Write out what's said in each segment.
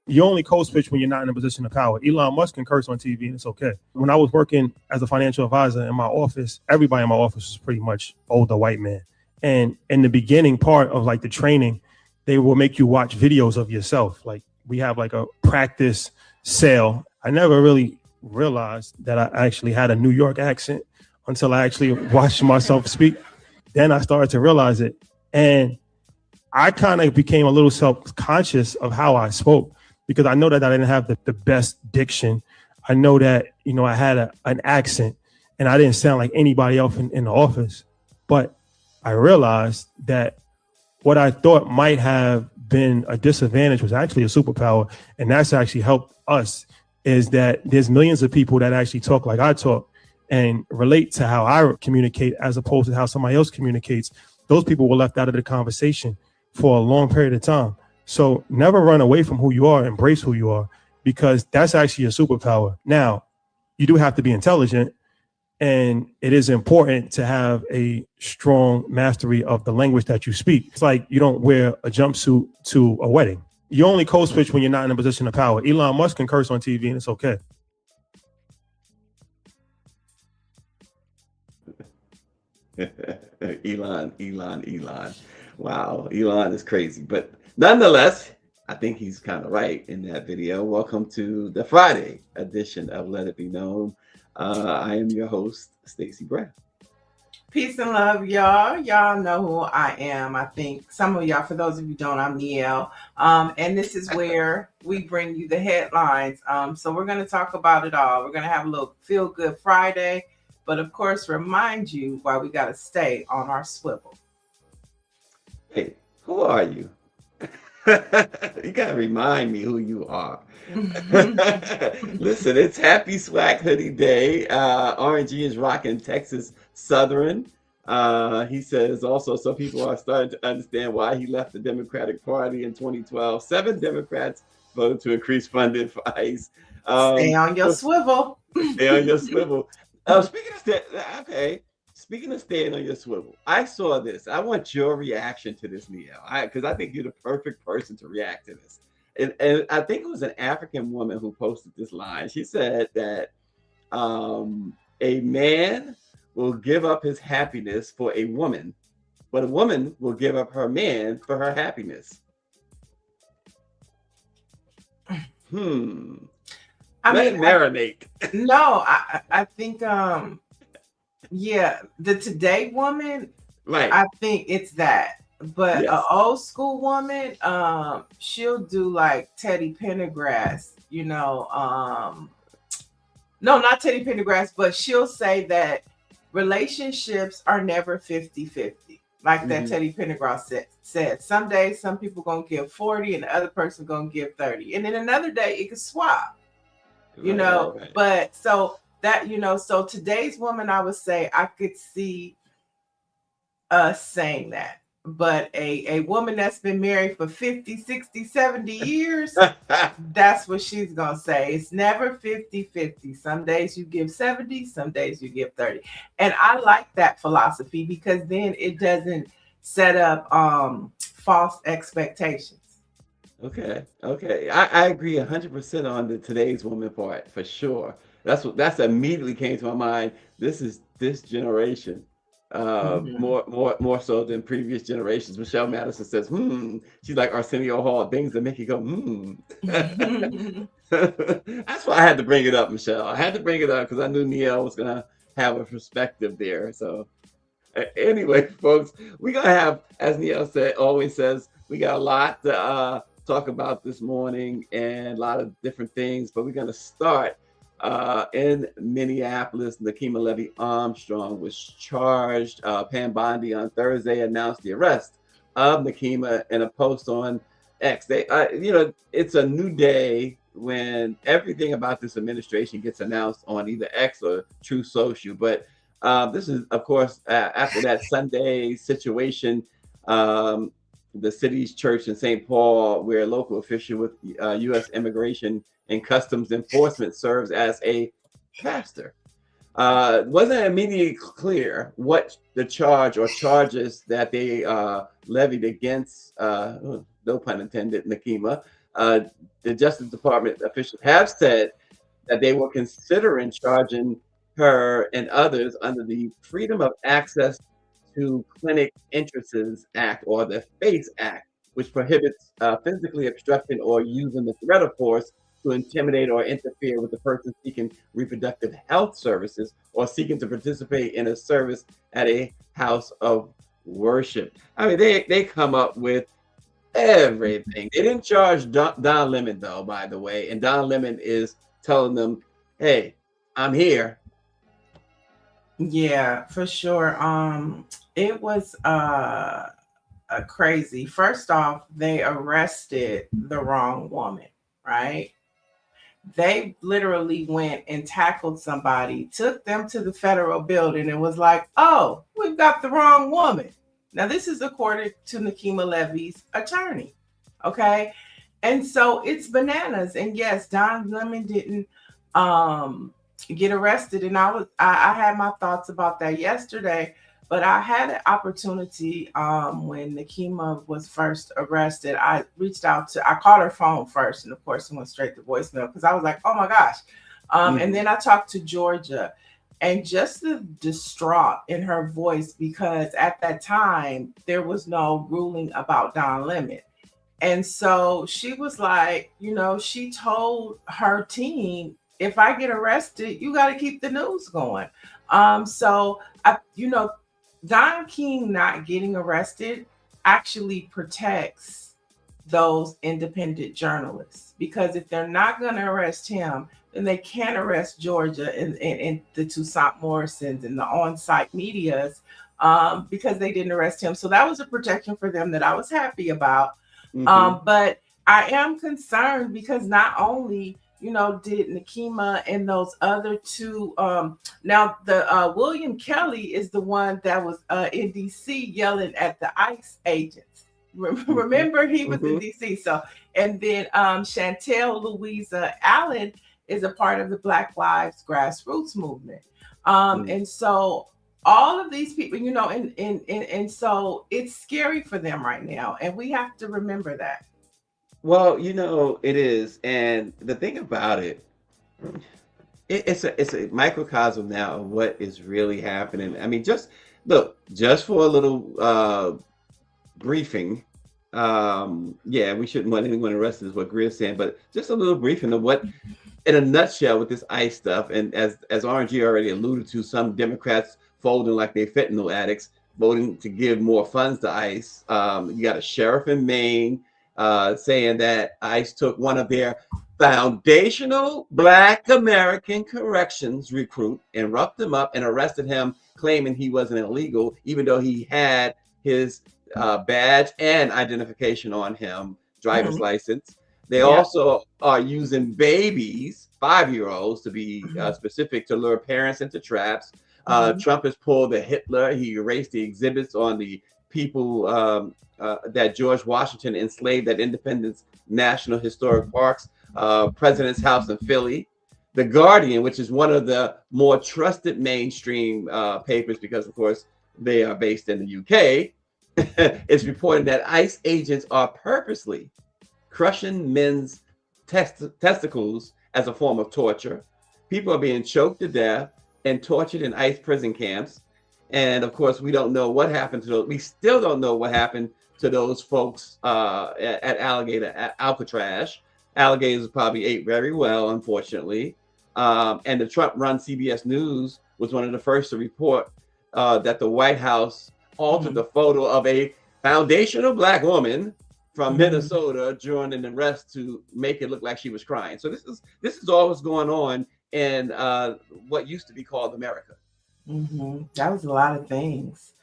You only code switch when you're not in a position of power. Elon Musk can curse on TV and it's okay. When I was working as a financial advisor in my office, everybody in my office was pretty much older white men. And in the beginning part of like the training, they will make you watch videos of yourself. Like we have like a practice sale. I never really realized that I actually had a New York accent until I actually watched myself speak. Then I started to realize it. And I kind of became a little self-conscious of how I spoke, because I know that I didn't have the best diction. I know that, you know, I had an accent and I didn't sound like anybody else in the office. But I realized that what I thought might have been a disadvantage was actually a superpower. And that's actually helped us, is that there's millions of people that actually talk like I talk and relate to how I communicate as opposed to how somebody else communicates. Those people were left out of the conversation for a long period of time. So never run away from who you are, embrace who you are, because that's actually a superpower. Now, you do have to be intelligent, and it is important to have a strong mastery of the language that you speak. It's like you don't wear a jumpsuit to a wedding. You only code switch when you're not in a position of power. Elon Musk can curse on TV and it's okay. Elon. Wow, Elon is crazy. But nonetheless, I think he's kind of right in that video. Welcome to the Friday edition of Let It Be Known. I am your host, Stacy Brown. Peace and love, y'all. Y'all know who I am. I think some of y'all, for those of you who don't, I'm Niele. And this is where we bring you the headlines. So we're going to talk about it all. We're going to have a little Feel Good Friday, but of course, remind you why we got to stay on our swivel. Hey, who are you? You got to remind me who you are. Listen, it's Happy Swag Hoodie Day. RNG is rocking Texas Southern. He says also some people are starting to understand why he left the Democratic Party in 2012. 7 Democrats voted to increase funding for ICE. Stay on your swivel. Stay on your swivel. Speaking of staying on your swivel, I saw this. I want your reaction to this, Niele, because I think you're the perfect person to react to this. And I think it was an African woman who posted this line. She said that a man will give up his happiness for a woman, but a woman will give up her man for her happiness. I mean, marinate. No, I think yeah, the today woman, right? I think it's that. But yes, an old school woman, she'll do like Teddy Pendergrass, you know. No, not Teddy Pendergrass, but she'll say that relationships are never 50-50. Like that Teddy Pendergrass said. Some days, some people gonna give 40 and the other person gonna give 30. And then another day it could swap, you know. Right. But so that, you know, so today's woman, I would say I could see us saying that. But a woman that's been married for 50, 60, 70 years, that's what she's going to say. It's never 50-50. Some days you give 70, some days you give 30. And I like that philosophy because then it doesn't set up false expectations. Okay. I agree 100% on the today's woman part for sure. That's immediately came to my mind. This is this generation. More so than previous generations. Michelle Madison says, She's like Arsenio Hall, things that make you go, That's why I had to bring it up, Michelle. I had to bring it up because I knew Niele was going to have a perspective there. So anyway, folks, we're going to have, as Niele always says, we got a lot to talk about this morning and a lot of different things, but we're going to start in Minneapolis. Nakima Levy-Armstrong was charged. Pam Bondi on Thursday announced the arrest of Nakima in a post on X. It's a new day when everything about this administration gets announced on either X or True Social. But this is, of course, after that Sunday situation, the city's church in St. Paul, where a local official with U.S. Immigration and Customs Enforcement serves as a pastor. Wasn't immediately clear what the charge or charges that they levied against, no pun intended, Nakima. The Justice Department officials have said that they were considering charging her and others under the Freedom of Access to Clinic Entrances Act, or the FACE Act, which prohibits physically obstructing or using the threat of force to intimidate or interfere with the person seeking reproductive health services or seeking to participate in a service at a house of worship. I mean, they come up with everything. They didn't charge Don Lemon, though, by the way, and Don Lemon is telling them, "Hey, I'm here." Yeah, for sure. It was crazy. First off, they arrested the wrong woman, right? They literally went and tackled somebody, took them to the federal building, and was like, "Oh, we've got the wrong woman." Now, this is according to Nakima Levy's attorney. Okay. And so it's bananas. And yes, Don Lemon didn't get arrested. And I had my thoughts about that yesterday. But I had an opportunity when Nakima was first arrested. I called her phone first, and of course, it went straight to voicemail because I was like, "Oh my gosh!" And then I talked to Georgia, and just the distraught in her voice, because at that time there was no ruling about Don Lemon, and so she was like, she told her team, "If I get arrested, you got to keep the news going." So Don King not getting arrested actually protects those independent journalists, because if they're not going to arrest him, then they can't arrest Georgia and the Toussaint Morrisons and the on-site medias because they didn't arrest him. So that was a protection for them that I was happy about. But I am concerned because not only did Nakima and those other two, now the William Kelly is the one that was in DC yelling at the ICE agents. Remember, he was in DC. So, and then Chantel Louisa Allen is a part of the Black Lives grassroots movement. And so all of these people, and so it's scary for them right now. And we have to remember that. Well, it is. And the thing about it, it's a microcosm now of what is really happening. I mean, just for a little briefing. We shouldn't want anyone arrested, is what Greer's saying, but just a little briefing of what, in a nutshell, with this ICE stuff. And as RNG already alluded to, some Democrats folding like they fentanyl addicts, voting to give more funds to ICE. You got a sheriff in Maine saying that ICE took one of their foundational Black American corrections recruit and roughed him up and arrested him, claiming he wasn't illegal, even though he had his badge and identification on him, driver's license. They also are using babies, 5-year-olds to be specific, to lure parents into traps. Trump has pulled the Hitler. He erased the exhibits on the people that George Washington enslaved at Independence National Historic Parks, President's House in Philly. The Guardian, which is one of the more trusted mainstream papers, because of course they are based in the UK, is reporting that ICE agents are purposely crushing men's testicles as a form of torture. People are being choked to death and tortured in ICE prison camps. And of course, we don't know what happened to those. We still don't know what happened to those folks at Alcatraz. Alligators probably ate very well, unfortunately. And the Trump-run CBS News was one of the first to report that the White House altered the photo of a foundational Black woman from Minnesota during an arrest to make it look like she was crying. So this is all what's going on in what used to be called America. That was a lot of things.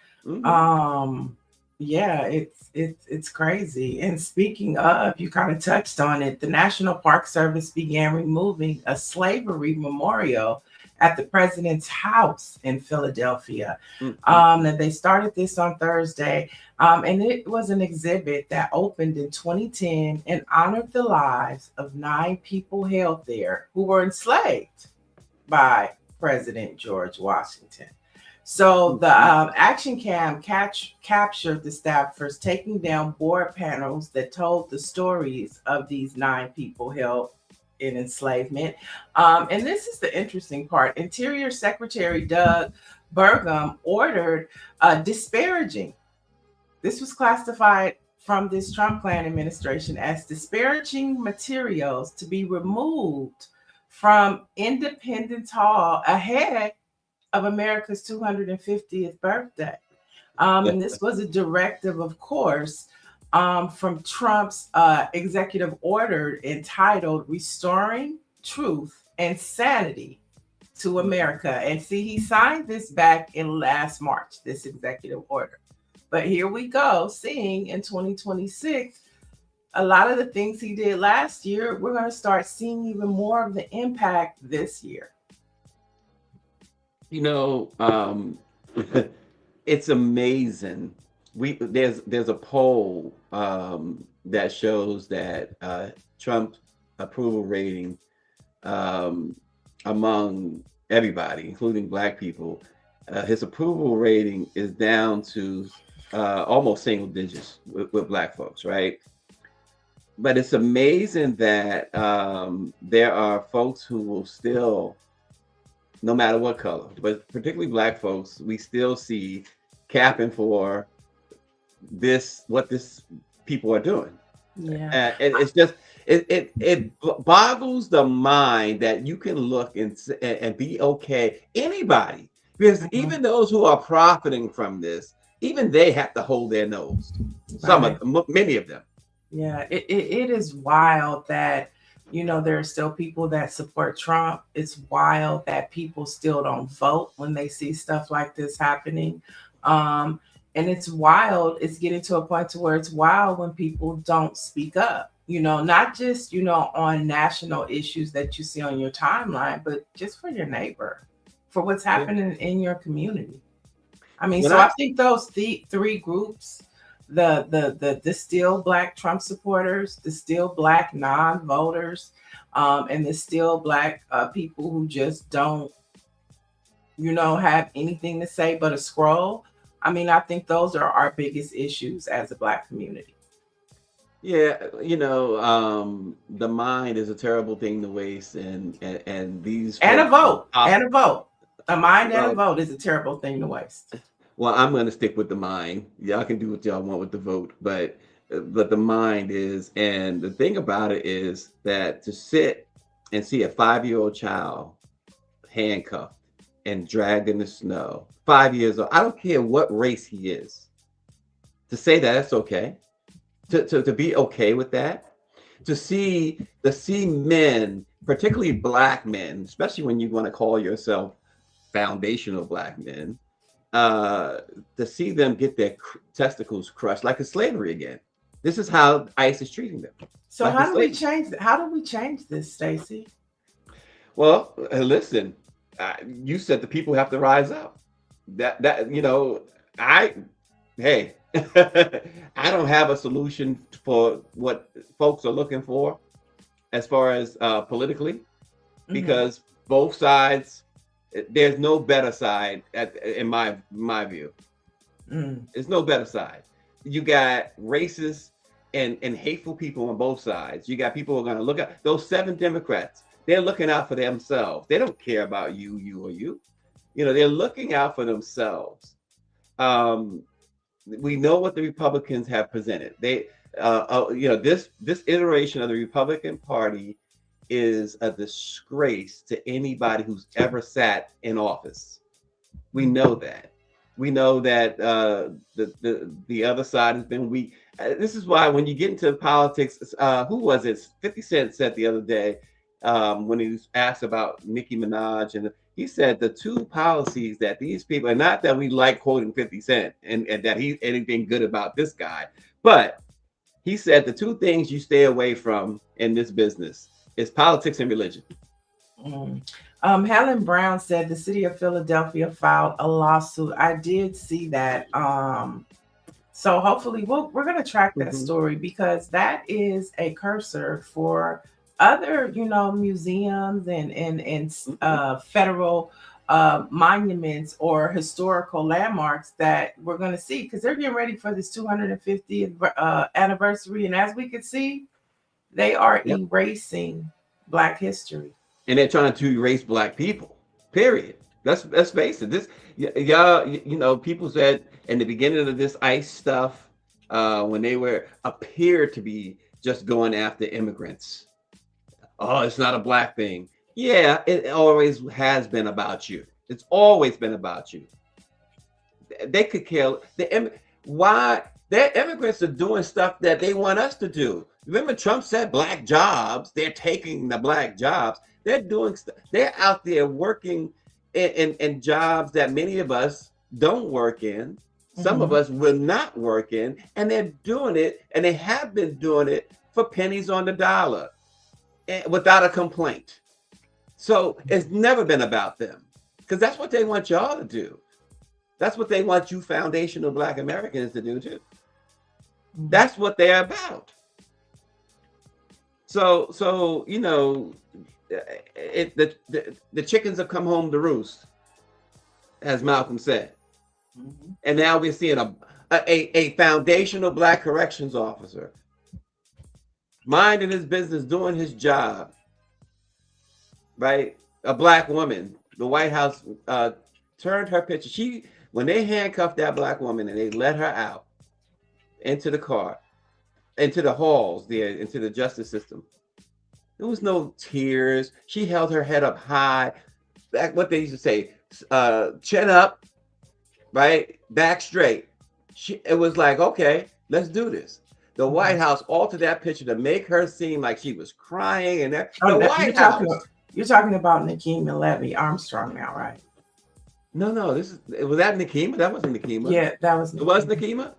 Yeah, it's crazy. And speaking of, you kind of touched on it. The National Park Service began removing a slavery memorial at the president's house in Philadelphia. And they started this on Thursday. And it was an exhibit that opened in 2010 and honored the lives of 9 people held there who were enslaved by President George Washington. So the action cam captured the staffers taking down board panels that told the stories of these 9 people held in enslavement. And this is the interesting part. Interior Secretary Doug Burgum ordered disparaging. This was classified from this Trump plan administration as disparaging materials to be removed from Independence Hall ahead of America's 250th birthday. And this was a directive, of course, from Trump's executive order entitled Restoring Truth and Sanity to America. And see, he signed this back in last March, this executive order. But here we go, seeing in 2026, a lot of the things he did last year, we're going to start seeing even more of the impact this year. You know, it's amazing. There's a poll that shows that Trump approval rating among everybody, including Black people, his approval rating is down to almost single digits with Black folks, right? But it's amazing that there are folks who will still, no matter what color, but particularly Black folks, we still see capping for what this people are doing. Yeah, It's just it boggles the mind that you can look and be okay. Anybody, because even those who are profiting from this, even they have to hold their nose. Some of them, many of them. Yeah, it is wild that, you know, there are still people that support Trump. It's wild that people still don't vote when they see stuff like this happening. And it's wild. It's getting to a point to where it's wild when people don't speak up, you know, not just, you know, on national issues that you see on your timeline, but just for your neighbor, for what's happening in your community. I mean, I think those three groups, the still Black Trump supporters, the still Black non-voters, and the still Black people who just don't, you know, have anything to say but a scroll. I mean, I think those are our biggest issues as a Black community. Yeah, you know, the mind is a terrible thing to waste, and these and a vote, a mind and a vote is a terrible thing to waste. Well, I'm going to stick with the mind. Y'all can do what y'all want with the vote, but the mind is, and the thing about it is that to sit and see a 5-year-old child handcuffed and dragged in the snow, 5 years old, I don't care what race he is, to say that that's okay, to be okay with that, to see men, particularly Black men, especially when you want to call yourself foundational Black men, to see them get their testicles crushed like a slavery again. This is how ICE is treating them. So like how do we change? How do we change this, Stacy? Well, listen, you said the people have to rise up. That you know, I don't have a solution for what folks are looking for as far as politically, because both sides. There's no better side in my view. There's no better side. You got racist and hateful people on both sides. You got people who are going to look at those 7 Democrats. They're looking out for themselves. They don't care about you or you. You know, they're looking out for themselves. We know what the Republicans have presented. They, you know, this iteration of the Republican Party is a disgrace to anybody who's ever sat in office. We know that. We know that the other side has been weak. This is why when you get into politics, who was it? 50 Cent said the other day when he was asked about Nicki Minaj, and He said the two policies that these people, and not that we like quoting 50 Cent and that he's anything good about this guy, but he said the two things you stay away from in this business is politics and religion. Helen Brown said the city of Philadelphia filed a lawsuit. I did see that. So hopefully we're going to track that story, because that is a cursor for other, museums and federal monuments or historical landmarks that we're going to see, because they're getting ready for this 250th anniversary. And as we can see, they are erasing Black history. And they're trying to erase Black people, period. Let's face it. This, y'all, people said in the beginning of this ICE stuff, when they appeared to be just going after immigrants. Oh, it's not a Black thing. Yeah, it always has been about you. It's always been about you. They could kill why? Their immigrants are doing stuff that they want us to do. Remember, Trump said Black jobs. They're taking the Black jobs. They're doing stuff. They're out there working in jobs that many of us don't work in. Some of us will not work in, and they're doing it, and they have been doing it for pennies on the dollar, without a complaint. So it's never been about them, because that's what they want y'all to do. That's what they want you foundational Black Americans to do too. That's what they're about. So the chickens have come home to roost, as Malcolm said. And now we're seeing a foundational Black corrections officer minding his business, doing his job, right? A Black woman. The White House turned her picture. When they handcuffed that Black woman and they let her out into the car, into the halls there, into the justice system, there was no tears. She held her head up high. Back, what they used to say, chin up, right? Back straight. It was like, okay, let's do this. The White House altered that picture to make her seem like she was crying. And White House. You're talking about Nikema Levy Armstrong now, right? No, was that Nikema? That wasn't Nikema. Yeah, that was Nikema. It was Nikema?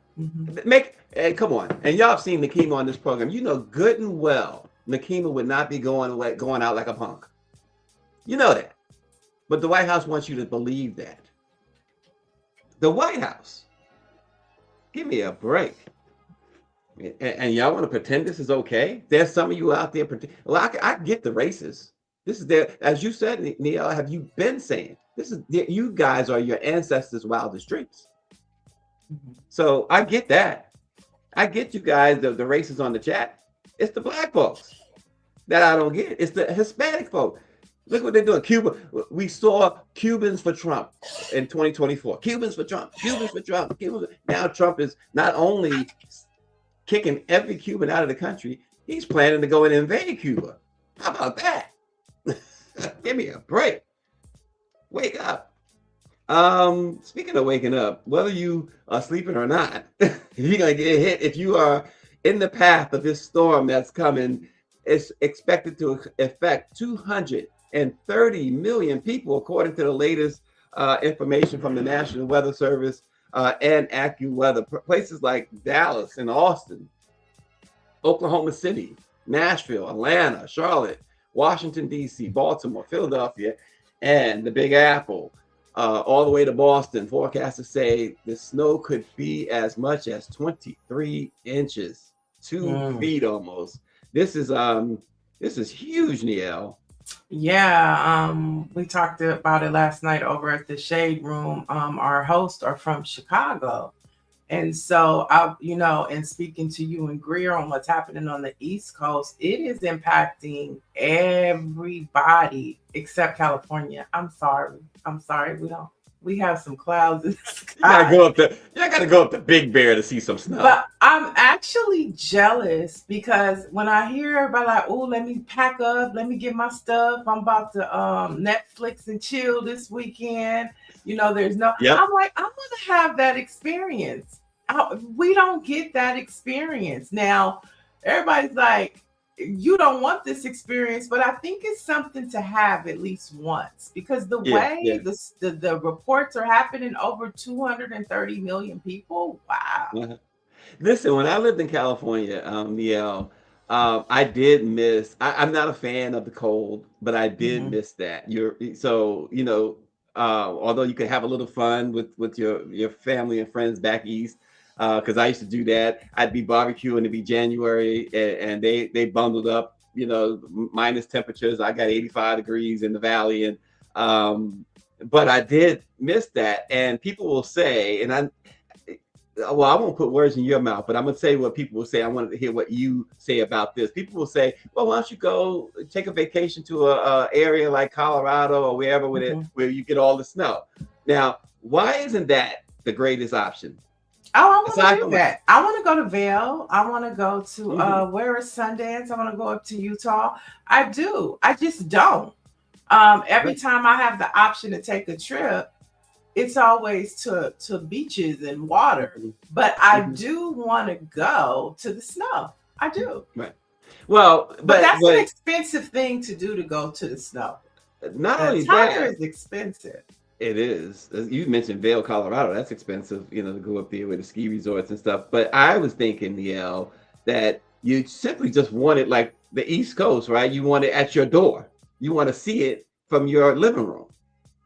Come on. And y'all have seen Nikema on this program. You know good and well Nikema would not be going out like a punk. You know that. But the White House wants you to believe that. The White House. Give me a break. And y'all want to pretend this is okay? There's some of you out there pretend. Well, I get the races. This is there, as you said, Niele, have you been saying? This is, you guys are your ancestors' wildest dreams. So I get that. I get you guys, the races on the chat. It's the Black folks that I don't get. It's the Hispanic folk. Look what they're doing. Cuba. We saw Cubans for Trump in 2024. Cubans for Trump. Cubans for Trump. Now Trump is not only kicking every Cuban out of the country, he's planning to go and invade Cuba. How about that? Give me a break. Wake up. Speaking of waking up, whether you are sleeping or not, you're gonna get hit. If you are in the path of this storm that's coming, it's expected to affect 230 million people, according to the latest information from the National Weather Service and AccuWeather. Places like Dallas and Austin, Oklahoma City, Nashville, Atlanta, Charlotte, Washington, D.C., Baltimore, Philadelphia, and the Big Apple, all the way to Boston. Forecasters say the snow could be as much as 23 inches, 2 feet almost. This is huge, Niele. Yeah, we talked about it last night over at the Shade Room. Our hosts are from Chicago. And so, and speaking to you and Greer on what's happening on the East Coast, it is impacting everybody except California. I'm sorry. We have some clouds in the sky. You gotta go up to Big Bear to see some snow. But I'm actually jealous, because when I hear everybody like, oh, let me pack up, let me get my stuff, I'm about to Netflix and chill this weekend. There's no. Yep. I'm like, I'm gonna have that experience. We don't get that experience now. Everybody's like, you don't want this experience, but I think it's something to have at least once, because the way the reports are happening, over 230 million people. Wow. Listen, when I lived in California, Niele, I did miss. I'm not a fan of the cold, but I did miss that. Although you could have a little fun with your family and friends back east, because I used to do that. I'd be barbecuing, it'd be January, and they bundled up, minus temperatures. I got 85 degrees in the valley, and but I did miss that. And people will say, I won't put words in your mouth, but I'm going to say what people will say. I wanted to hear what you say about this. People will say, well, why don't you go take a vacation to a area like Colorado or wherever where you get all the snow? Now, why isn't that the greatest option? Oh, I want to do that. I want to go to Vail. I want to go to where is Sundance? I want to go up to Utah. I do. I just don't. Every time I have the option to take a trip, it's always to beaches and water, but I do want to go to the snow. I do. Right. Well, but that's an expensive thing to do, to go to the snow. Not only that, is expensive. It is. You mentioned Vail, Colorado. That's expensive, to go up there with the ski resorts and stuff. But I was thinking, Niele, that you simply just wanted like the East Coast, right? You want it at your door. You want to see it from your living room.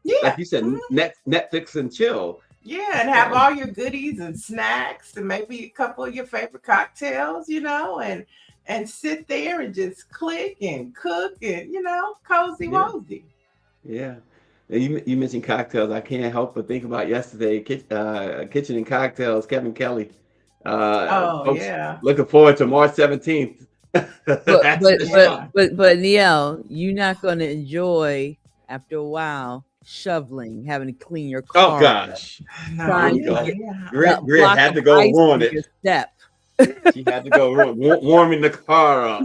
Yeah, like you said, Netflix and chill. Yeah, and have all your goodies and snacks, and maybe a couple of your favorite cocktails, and sit there and just click and cook and cozy wozy. Yeah. You mentioned cocktails. I can't help but think about yesterday, Kitchen and Cocktails, Kevin Kelly. Looking forward to March 17th. But Niele, you're not going to enjoy after a while shoveling, having to clean your car. Oh gosh, Grit had to go ruin it. Step. She had to go warming the car up.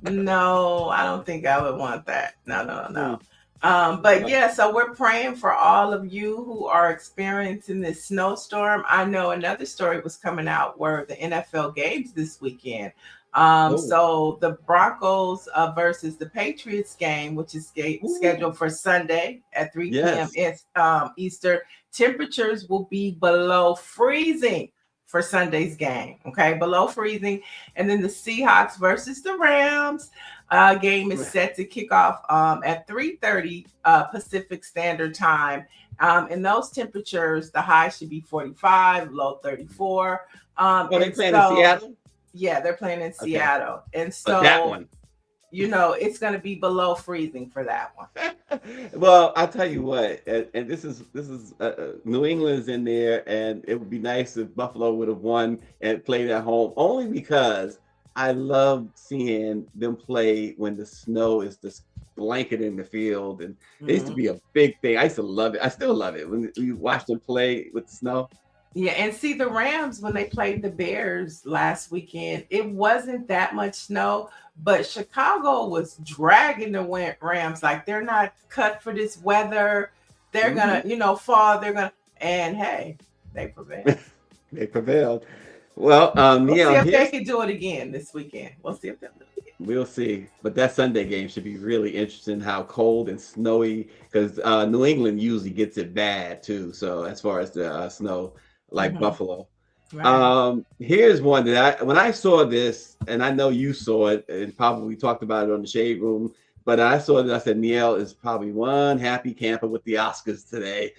No, I don't think I would want that. No. But yeah, so we're praying for all of you who are experiencing this snowstorm. I know another story was coming out where the NFL games this weekend. So the Broncos versus the Patriots game, which is scheduled for Sunday at 3 p.m. Eastern, temperatures will be below freezing for Sunday's game. Okay, below freezing. And then the Seahawks versus the Rams game is set to kick off at 3:30 Pacific Standard Time. And those temperatures, the high should be 45, low 34. They playing in Seattle? Yeah, they're playing in Seattle. And so that one, it's going to be below freezing for that one. Well, I'll tell you what, and this is New England's in there, and it would be nice if Buffalo would have won and played at home, only because I love seeing them play when the snow is just blanketing the field, and it used to be a big thing. I used to love it. I still love it when you watch them play with the snow. Yeah, and see the Rams, when they played the Bears last weekend, it wasn't that much snow, but Chicago was dragging the Rams like they're not cut for this weather. They're gonna, fall. They're gonna, and hey, they prevailed. They prevailed. Well, we'll see if they can do it again this weekend. We'll see if they'll do it again. We'll see. But that Sunday game should be really interesting, how cold and snowy, because New England usually gets it bad too. So as far as the snow, like Buffalo. Right. Here's one that when I saw this, and I know you saw it, and probably talked about it on the Shade Room, but I saw it, I said, Niele is probably one happy camper with the Oscars today.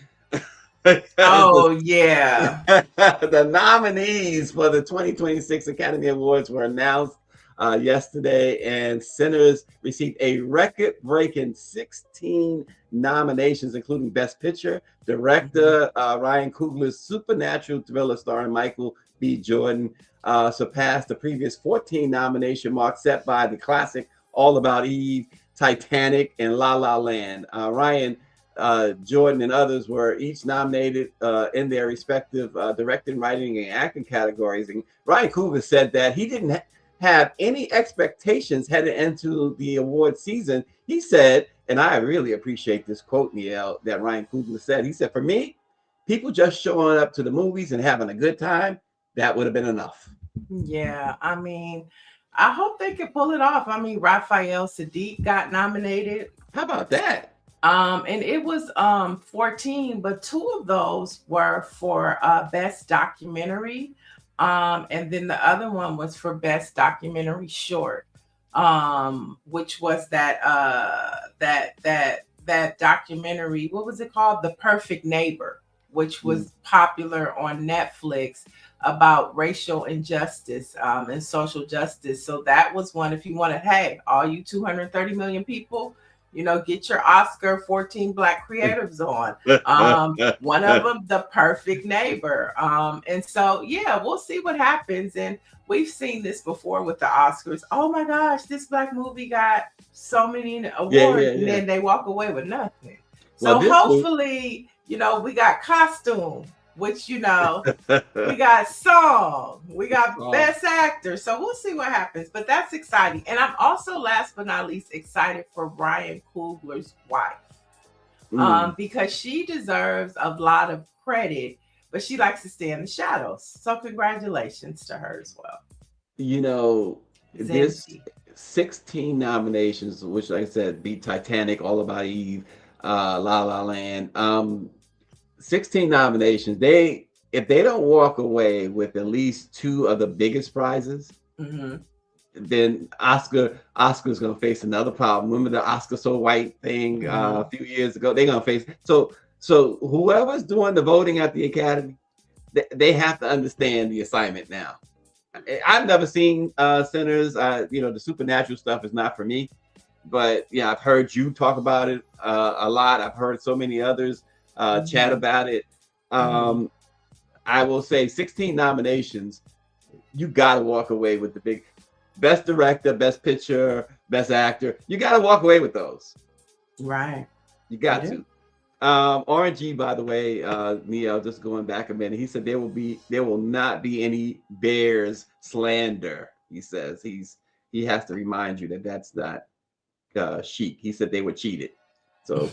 Oh, yeah. The nominees for the 2026 Academy Awards were announced yesterday, and Sinners received a record-breaking 16 nominations, including Best Picture. Director Ryan Coogler's supernatural thriller starring Michael B. Jordan surpassed the previous 14 nomination mark set by the classic All About Eve, Titanic, and La La Land. Ryan Jordan and others were each nominated in their respective directing, writing, and acting categories. And Ryan Coogler said that he didn't have any expectations headed into the award season. He said, and I really appreciate this quote, Niele, that Ryan Coogler said. He said, for me, people just showing up to the movies and having a good time, that would have been enough. Yeah, I mean, I hope they can pull it off. I mean, Raphael Sadiq got nominated. How about that? And it was 14, but 2 of those were for best documentary. And then the other one was for best documentary short. Which was that documentary, what was it called? The Perfect Neighbor, which was popular on Netflix about racial injustice and social justice. So that was one. If you want to, hey, all you 230 million people, you know, get your Oscar 14 Black creatives on. One of them, The Perfect Neighbor. And so, yeah, we'll see what happens. And we've seen this before with the Oscars. Oh my gosh, this Black movie got so many awards, and then they walk away with nothing. So hopefully, you know, we got costume, which, you know, we got song, we got best actor. So we'll see what happens, but that's exciting. And I'm also, last but not least, excited for Ryan Coogler's wife, because she deserves a lot of credit, but she likes to stay in the shadows. So congratulations to her as well. You know, this 16 nominations, which, like I said, beat Titanic, All About Eve, La La Land. 16 nominations. If they don't walk away with at least 2 of the biggest prizes, then Oscar's gonna face another problem. Remember the Oscar So White thing a few years ago? They're gonna face so whoever's doing the voting at the Academy, they have to understand the assignment now. I've never seen Sinners. You know, the supernatural stuff is not for me, but yeah, I've heard you talk about it a lot. I've heard so many others chat about it. I will say 16 nominations, you got to walk away with the big best director, best picture, best actor. You got to walk away with those. Right. You got to. RNG, by the way, Niele, just going back a minute, he said there will not be any Bears slander. He says he has to remind you that that's not chic. He said they were cheated. So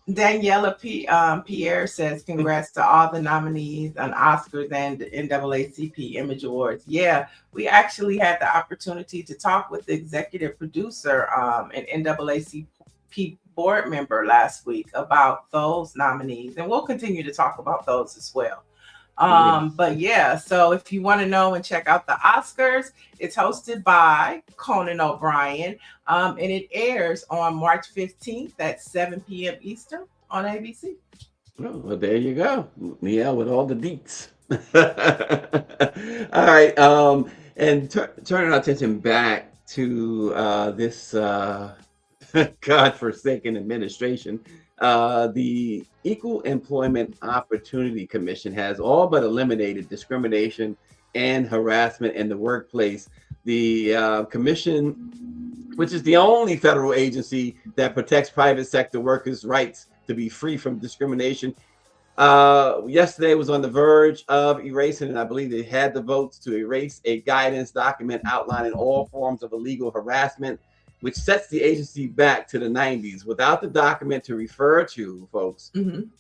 Daniela Pierre says, congrats to all the nominees on Oscars and the NAACP Image Awards. Yeah, we actually had the opportunity to talk with the executive producer and NAACP board member last week about those nominees, and we'll continue to talk about those as well. But yeah, so if you want to know and check out the Oscars, it's hosted by Conan O'Brien, and it airs on March 15th at 7 p.m. Eastern on ABC. Oh, well, there you go. Niele with all the deets. All right. And turning our attention back to this godforsaken administration, the Equal Employment Opportunity Commission has all but eliminated discrimination and harassment in the workplace. The commission, which is the only federal agency that protects private sector workers' rights to be free from discrimination, yesterday was on the verge of erasing, and I believe they had the votes to erase a guidance document outlining all forms of illegal harassment, which sets the agency back to the 90s. Without the document to refer to, folks,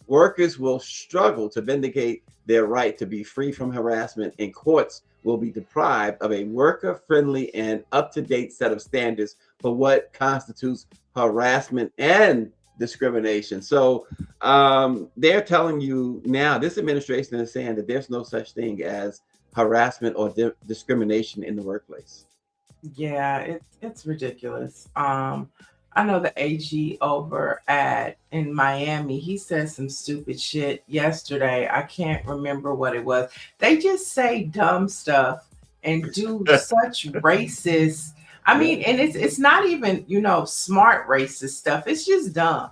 workers will struggle to vindicate their right to be free from harassment, and courts will be deprived of a worker-friendly and up-to-date set of standards for what constitutes harassment and discrimination. So they're telling you now, this administration is saying that there's no such thing as harassment or discrimination in the workplace. Yeah, it's ridiculous. I know the AG over in Miami, he said some stupid shit yesterday. I can't remember what it was. They just say dumb stuff and do such racist. I mean, and it's not even, you know, smart racist stuff. It's just dumb.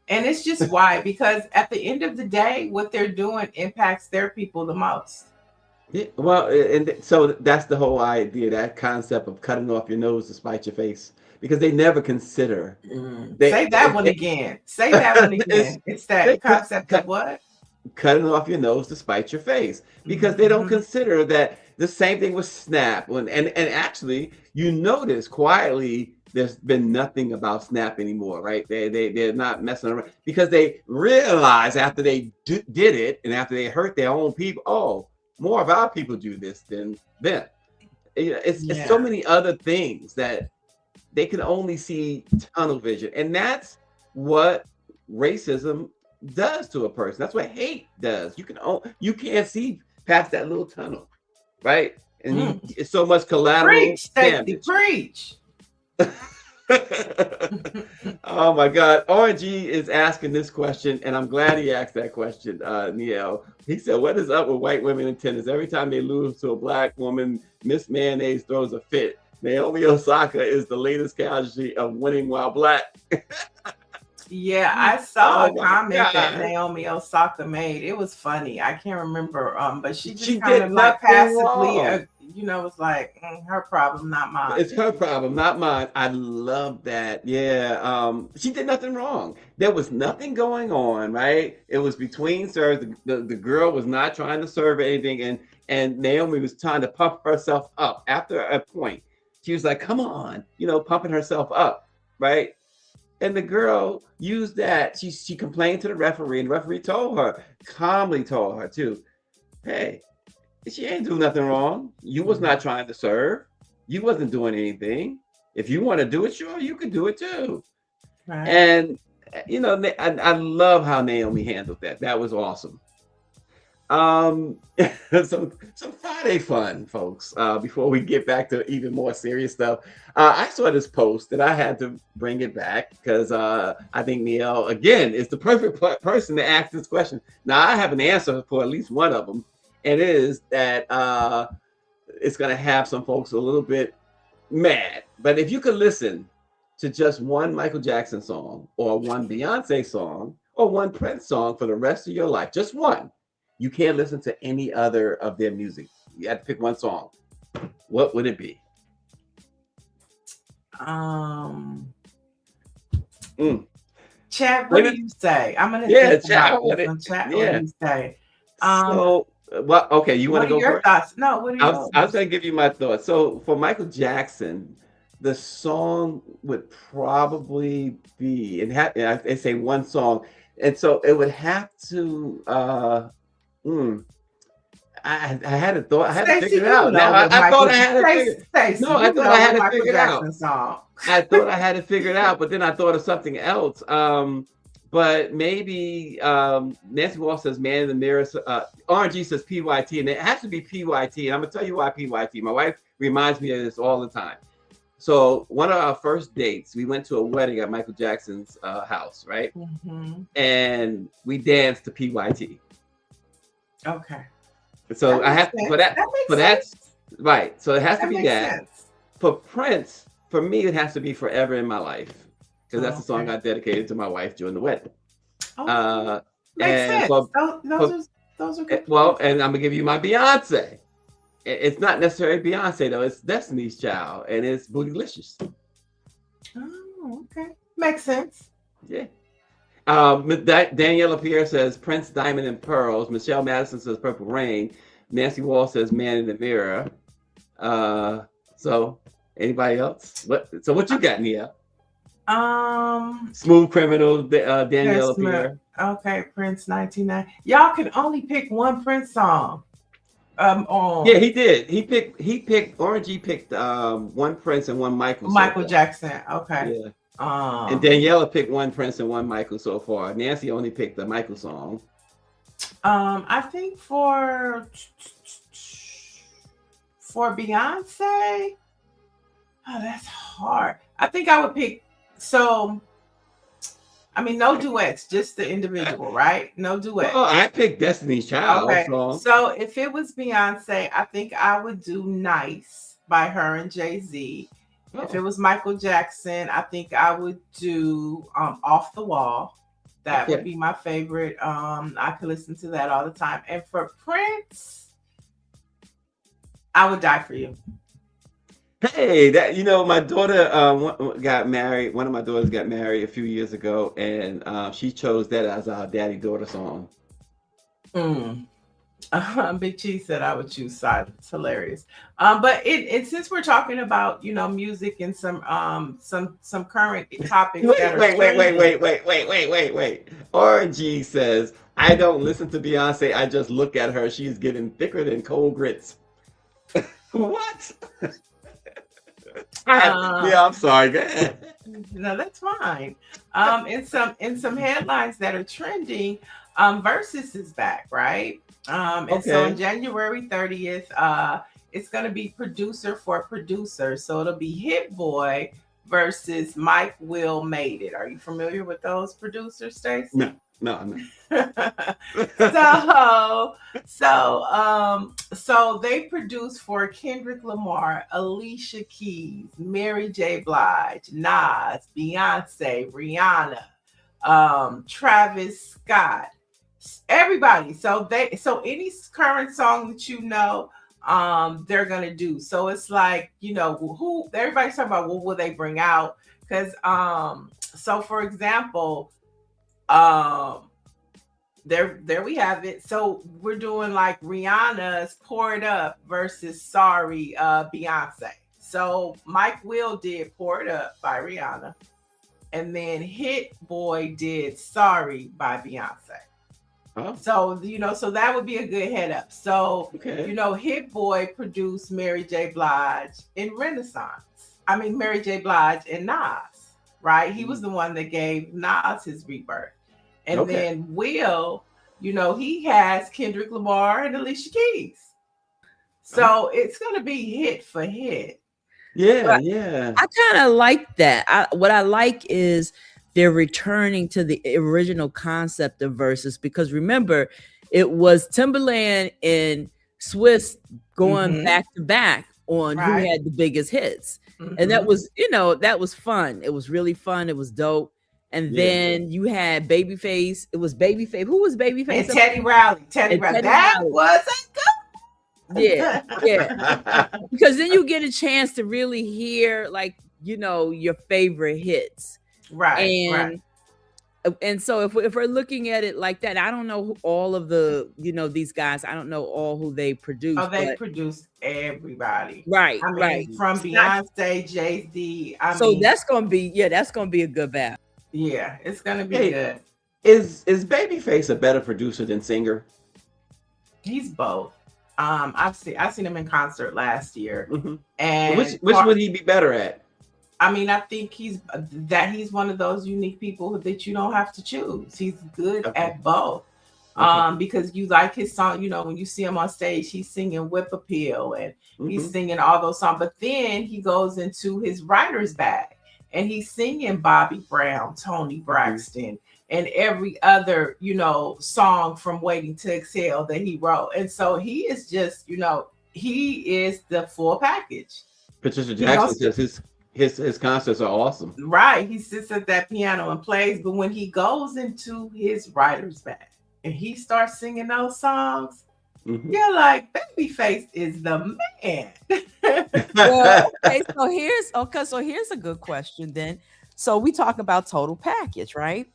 And it's just why, because at the end of the day, what they're doing impacts their people the most. Yeah, well, and so that's the whole idea, that concept of cutting off your nose to spite your face, because they never consider. Say that one again. Say that one again. It's that concept of what? Cutting off your nose to spite your face, because they don't consider that. The same thing with SNAP. And actually, you notice quietly, there's been nothing about SNAP anymore, right? They're not messing around, because they realize after they did it and after they hurt their own people, oh, more of our people do this than them. It's so many other things that they can only see tunnel vision, and that's what racism does to a person. That's what hate does. You can't see past that little tunnel, right? And it's so much collateral Preach, Stacy, damage. preach. Oh my God. RG is asking this question, and I'm glad he asked that question, Niele. He said, what is up with white women in tennis? Every time they lose to a black woman, Miss Mayonnaise throws a fit. Naomi Osaka is the latest casualty of winning while black. Yeah, I saw a comment God. that Naomi Osaka made. It was funny. I can't remember, but she just She kind of did like nothing passively, wrong. was like, her problem, not mine. It's her problem, not mine. I love that. Yeah. She did nothing wrong. There was nothing going on, right? It was between serves. The girl was not trying to serve anything, and Naomi was trying to pump herself up. After a point, she was like, come on, pumping herself up, right? And the girl used that. She complained to the referee, and the referee calmly told her too, hey, she ain't do nothing wrong. You was not trying to serve. You wasn't doing anything. If you want to do it, sure, you can do it too. Right. And I love how Naomi handled that. That was awesome. Some Friday fun, folks. Before we get back to even more serious stuff, I saw this post and I had to bring it back because I think Niele again is the perfect person to ask this question. Now I have an answer for at least one of them, and it is that it's going to have some folks a little bit mad. But if you could listen to just one Michael Jackson song, or one Beyonce song, or one Prince song for the rest of your life, just one. You can't listen to any other of their music. You have to pick one song. What would it be? Chad, what do you say? I'm gonna think Chad, about this one. Chad, what do you say? Okay, you want to go your first? Thoughts? No, what are yours? I was going to give you my thoughts. So for Michael Jackson, the song would probably be, I say one song, and so it would have to. I had a thought. I had to figure it out. Now I thought I had to figure. No, I thought I had to figure it out. I thought I had to figure it out, but then I thought of something else. But maybe Nancy Wall says "Man in the Mirror." RNG says PYT, and it has to be PYT. And I'm gonna tell you why PYT. My wife reminds me of this all the time. So one of our first dates, we went to a wedding at Michael Jackson's house, right? Mm-hmm. And we danced to PYT. Okay. So I have for that, right. So it has to be that. Sense. For Prince, for me, it has to be "Forever in My Life," because that's the song I dedicated to my wife during the wedding. Oh, makes sense. Those are good. Well, and I'm gonna give you my Beyonce. It's not necessarily Beyonce though. It's Destiny's Child, and it's Bootylicious. Oh, okay, makes sense. Yeah. Daniela Pierre says Prince, Diamond and Pearls. Michelle Madison says Purple Rain. Nancy Wall says Man in the Mirror. So anybody else? What you got, Niele? Smooth Criminal, Daniela Pierre. Okay, Prince 1990. Y'all can only pick one Prince song. Yeah, he did. He picked RG picked one Prince and one Michael Jackson. Okay. Yeah. And Daniela picked one Prince and one Michael so far. Nancy only picked the Michael song. I think for Beyonce, that's hard. I think I would pick. So, I mean, no duets, just the individual, right? No duet. Oh, I picked Destiny's Child. Okay. So if it was Beyonce, I think I would do "Nice" by her and Jay-Z. Oh. If it was Michael Jackson, I think I would do "Off the Wall." That would be my favorite. I could listen to that all the time. And for Prince, I would "Die for You." Hey, my daughter got married. One of my daughters got married a few years ago, and she chose that as our daddy-daughter song. Big Cheese said I would choose Silence. Hilarious. But it since we're talking about music and some current topics. Wait. RG says I don't listen to Beyonce. I just look at her. She's getting thicker than cold grits. What? Yeah, I'm sorry. Go ahead. No, that's fine. In some headlines that are trending, Versus is back, right? And so on Okay. January 30th, it's going to be producer for producer. So it'll be Hit Boy versus Mike Will Made It. Are you familiar with those producers, Stacy? No, no. So they produced for Kendrick Lamar, Alicia Keys, Mary J. Blige, Nas, Beyonce, Rihanna, Travis Scott, everybody. So any current song that you know, they're gonna do. So it's like, you know, who everybody's talking about, what will they bring out? Because so for example, there we have it. So we're doing like Rihanna's Pour It Up versus Sorry, Beyonce. So Mike Will did Pour It Up by Rihanna, and then Hit Boy did Sorry by Beyonce. Oh. So, you know, so that would be a good head up. So, Okay. you know, Hit Boy produced Mary J. Blige in Renaissance. I mean, Mary J. Blige and Nas, right? He was the one that gave Nas his rebirth. And then Will, you know, he has Kendrick Lamar and Alicia Keys. So it's going to be hit for hit. Yeah, But yeah. I kind of like that. What I like is they're returning to the original concept of Versus, because remember, it was Timberland and Swiss going back to back on who had the biggest hits. And that was, you know, that was fun. It was really fun. It was dope. And then you had Babyface. It was Babyface. Who was Babyface? And Teddy Riley. Teddy Riley. That was a good. Yeah. Because then you get a chance to really hear, like, you know, your favorite hits. Right. And so if we're looking at it like that, I don't know who all of the, you know, these guys, I don't know all who they produce. Oh, they produce everybody. Right. I mean, right. from Beyonce, Jay-Z. So that's going to be a good battle. Yeah, it's going to be good. Is Babyface a better producer than singer? He's both. I've seen him in concert last year. And which would he be better at? I mean, I think he's one of those unique people that you don't have to choose. He's good at both. Because you like his song, you know, when you see him on stage, he's singing Whip Appeal and he's singing all those songs. But then he goes into his writer's bag and he's singing Bobby Brown, Tony Braxton, and every other, you know, song from Waiting to Exhale that he wrote. And so he is just, you know, he is the full package. Patricia Jackson says his concerts are awesome. Right. He sits at that piano and plays, but when he goes into his writer's bag and he starts singing those songs, you're like, Babyface is the man. Well, so here's a good question then. So we talk about total package, right?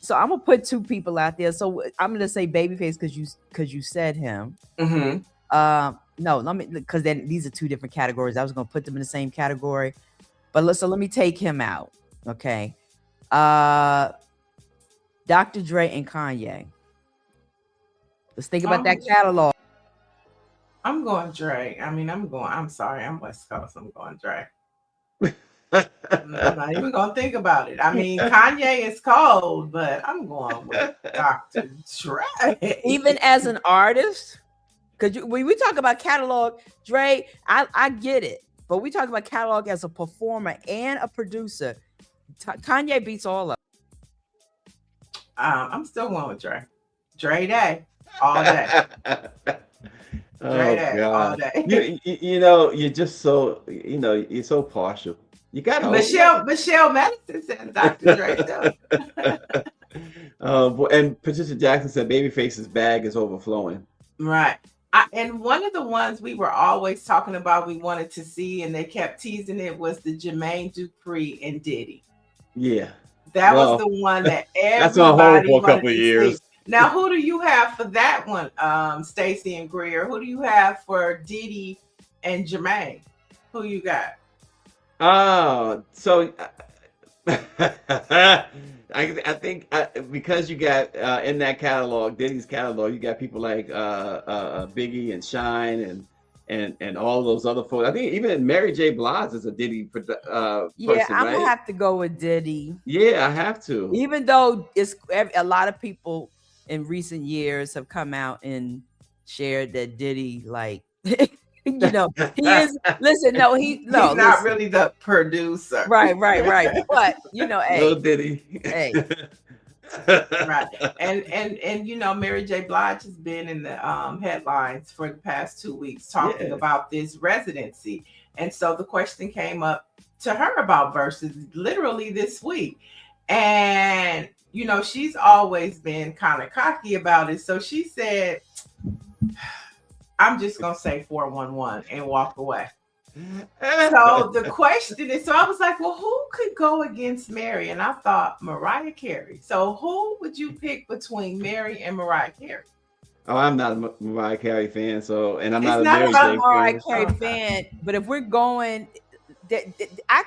So I'm gonna put two people out there. So I'm gonna say Babyface because you said him. No, let me, because then these are two different categories. I was gonna put them in the same category, but let me take him out. Okay. Dr. Dre and Kanye. Let's think about that catalog. I'm going Dre. I mean, I'm sorry, I'm West Coast. I'm going Dre. I'm not even gonna think about it. I mean, Kanye is cold, but I'm going with Dr. Dre. Even as an artist, because when we talk about catalog, Dre, I get it, but we talk about catalog as a performer and a producer. Kanye beats all of them. I'm still going with Dre. Dre Day, all day. Dre Day, all day. You know, you're just so, you know, you're so partial. You got Michelle Madison said Dr. Dre too. And Patricia Jackson said Babyface's bag is overflowing. Right. And one of the ones we were always talking about, we wanted to see, and they kept teasing it, was the Jermaine Dupri and Diddy. Yeah. That was the one that everybody that's on hold for a couple of years. See. Now, who do you have for that one, Stacy and Greer? Who do you have for Diddy and Jermaine? Who you got? Oh, so I think because you got in that catalog, Diddy's catalog, you got people like Biggie and Shine and all those other folks. I think even Mary J. Blige is a Diddy person, I'm right? gonna have to go with Diddy. Yeah, I have to. Even though it's a lot of people in recent years have come out and shared that Diddy, like, he is. Listen, he's not really the producer. Right. But hey, no Diddy. Hey. Right. And Mary J. Blige has been in the headlines for the past 2 weeks talking about this residency. And so the question came up to her about Versus literally this week. And she's always been kind of cocky about it. So she said, I'm just gonna say 411 and walk away. So the question is, so I was like, well, who could go against Mary? And I thought Mariah Carey. So who would you pick between Mary and Mariah Carey? Oh, I'm not a Mariah Carey fan, and I'm not a Mariah Carey fan. But if we're going, I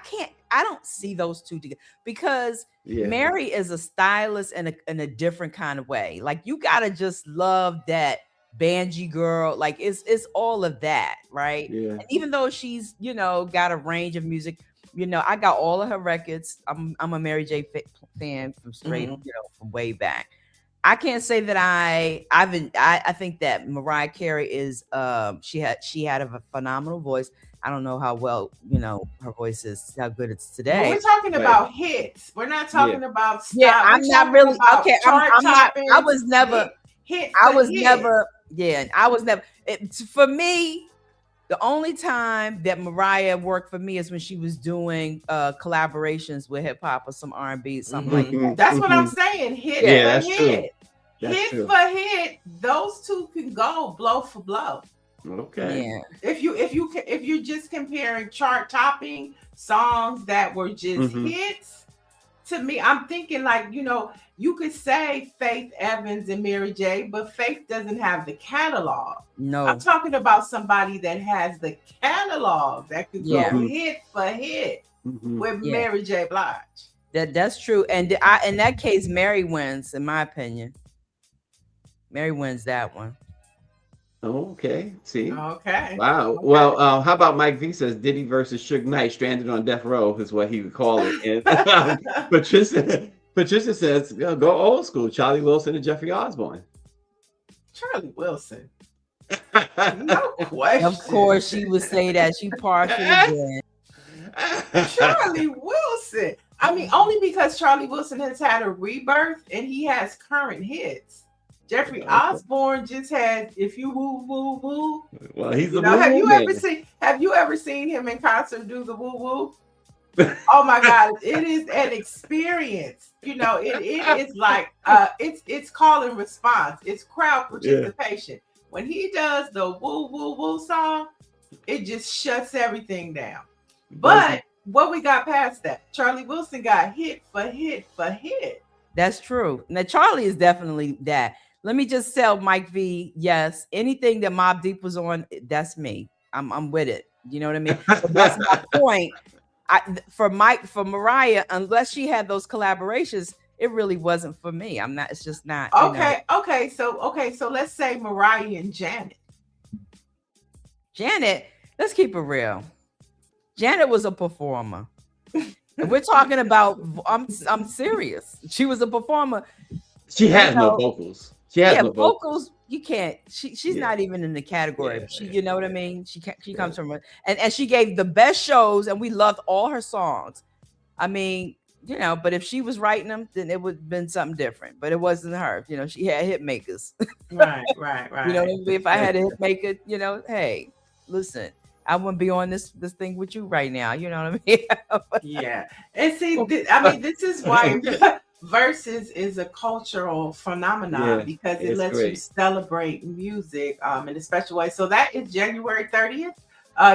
don't see those two together because Mary is a stylist in a different kind of way. Like you gotta just love that Banji girl, like it's all of that, right? Yeah. And even though she's got a range of music, I got all of her records. I'm a Mary J fan from straight, from way back. I can't say that I think that Mariah Carey is she had a phenomenal voice. I don't know how well her voice is, how good it's today. Well, we're talking about hits. We're not talking about stuff. Yeah, I'm not really okay. I'm not. I was never. For me, the only time that Mariah worked for me is when she was doing collaborations with hip hop or some R&B, something like that. That's what I'm saying. Hit for hit. Hit for hit. Those two can go blow for blow. Okay. Yeah. If you're just comparing chart topping songs that were just hits, to me, I'm thinking like, you could say Faith Evans and Mary J, but Faith doesn't have the catalog. No. I'm talking about somebody that has the catalog that could go hit for hit with Mary J Blige. That's true. And in that case, Mary wins, in my opinion. Mary wins that one. Okay. See. Okay. Wow. Okay. Well, how about Mike V says Diddy versus Suge Knight stranded on death row is what he would call it. And Patricia says go old school, Charlie Wilson and Jeffrey Osborne. Charlie Wilson. No question. Of course, she would say that. She partial again. Charlie Wilson. I mean, only because Charlie Wilson has had a rebirth and he has current hits. Jeffrey Osborne just had "If You Woo Woo Woo." Well, he's the Have you ever seen him in concert do the woo woo? Oh my God, it is an experience. It is like it's call and response. It's crowd participation. When he does the woo woo woo song, it just shuts everything down. But what we got past that, Charlie Wilson got hit for hit for hit. That's true. Now Charlie is definitely that. Let me just tell Mike V, yes, anything that Mobb Deep was on, that's me. I'm with it. You know what I mean? But that's my point. For Mariah, unless she had those collaborations, it really wasn't for me. I'm not. It's just not. Okay. So let's say Mariah and Janet. Janet, let's keep it real. Janet was a performer. If we're talking about, I'm serious. She was a performer. She has no vocals. She has no vocals. You can't. She's not even in the category. Yeah. She, you know what I mean? She comes from, and she gave the best shows, and we loved all her songs. I mean, but if she was writing them, then it would have been something different. But it wasn't her. She had hit makers. Right. You know what I mean? If I had a hit maker, hey, listen, I wouldn't be on this thing with you right now. You know what I mean? Yeah. And see, this is why Versus is a cultural phenomenon because it lets you celebrate music in a special way. So that is January 30th.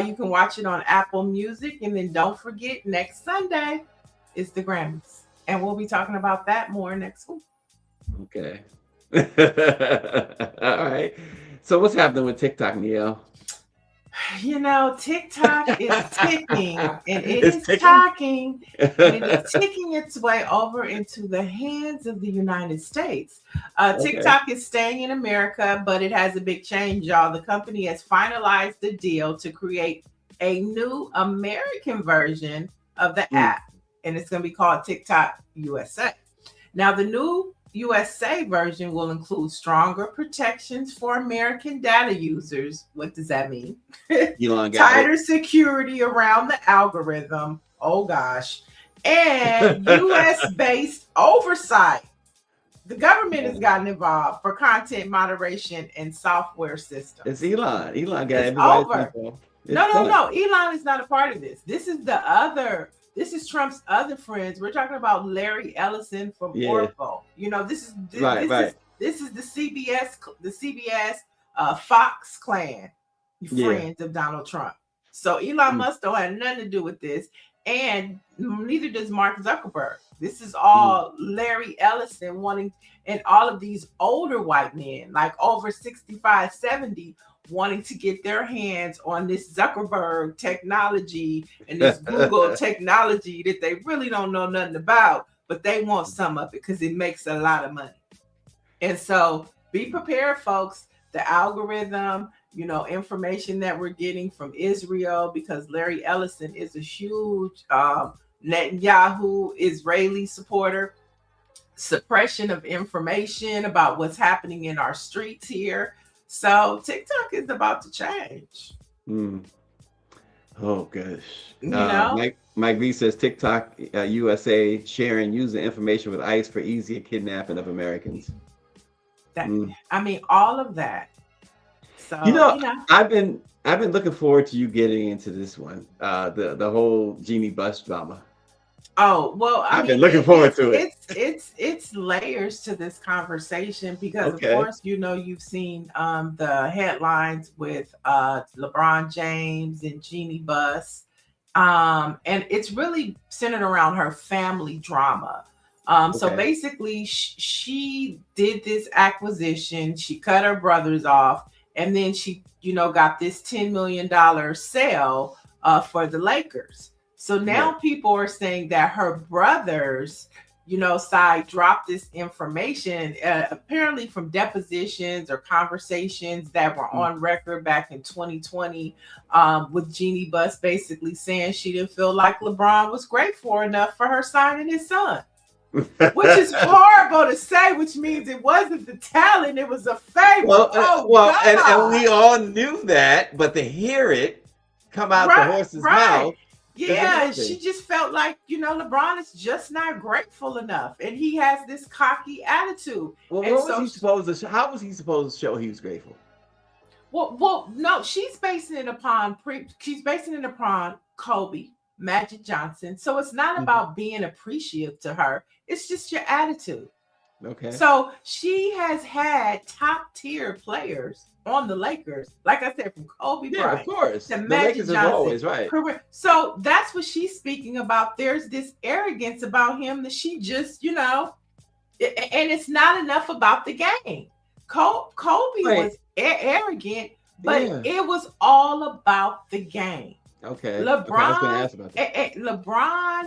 You can watch it on Apple Music. And then don't forget, next Sunday is the Grammys. And we'll be talking about that more next week. Okay. All right. So what's happening with TikTok, Niele? You know, TikTok is ticking, and it It's is ticking? talking, and it is ticking its way over into the hands of the United States. Okay. TikTok is staying in America, but it has a big change, y'all. The company has finalized the deal to create a new American version of the app, and it's going to be called TikTok USA. Now, the new USA version will include stronger protections for American data users. What does that mean? Elon got Tighter it. security around the algorithm. Oh gosh. And US based oversight. The government has gotten involved for content moderation and software systems. It's Elon. Elon got It's everybody's over. info. It's No. done. Elon is not a part of this. This is Trump's other friends. We're talking about Larry Ellison from Oracle. You know, this is the CBS Fox clan, friends of Donald Trump. So Elon Musk don't have nothing to do with this, and neither does Mark Zuckerberg. This is all Larry Ellison wanting, and all of these older white men, like over 65, 70, wanting to get their hands on this Zuckerberg technology and this Google technology that they really don't know nothing about, but they want some of it because it makes a lot of money. And so be prepared, folks. The algorithm, you know, information that we're getting from Israel, because Larry Ellison is a huge Netanyahu Israeli supporter. Suppression of information about what's happening in our streets here. So TikTok is about to change. Oh gosh. You know? Mike V says TikTok USA sharing user information with ICE for easier kidnapping of Americans. I mean, all of that. So you know, I've been looking forward to you getting into this one, the whole Genie Bus drama. Oh, well, I've been looking forward to it. It's layers to this conversation because of course, you know, you've seen the headlines with LeBron James and Jeannie Buss. And it's really centered around her family drama. So basically she did this acquisition, she cut her brothers off, and then she, you know, got this $10 million sale for the Lakers. So now people are saying that her brothers, you know, side dropped this information, apparently from depositions or conversations that were on record back in 2020 with Jeannie Buss basically saying she didn't feel like LeBron was grateful enough for her signing his son. Which is horrible to say, which means it wasn't the talent, it was a favor. And we all knew that, but to hear it come out the horse's mouth. Yeah, she just felt like, you know, LeBron is just not grateful enough, and he has this cocky attitude. Well, how was he supposed to show he was grateful? Well, no, she's basing it upon Kobe, Magic Johnson. So it's not about being appreciative to her. It's just your attitude. Okay. So she has had top tier players on the Lakers, like I said, from Kobe Bryant, of course, to the Magic Lakers Johnson. Is always right. So that's what she's speaking about. There's this arrogance about him that she just, you know, and it's not enough about the game. Kobe was arrogant, but it was all about the game. Okay. LeBron,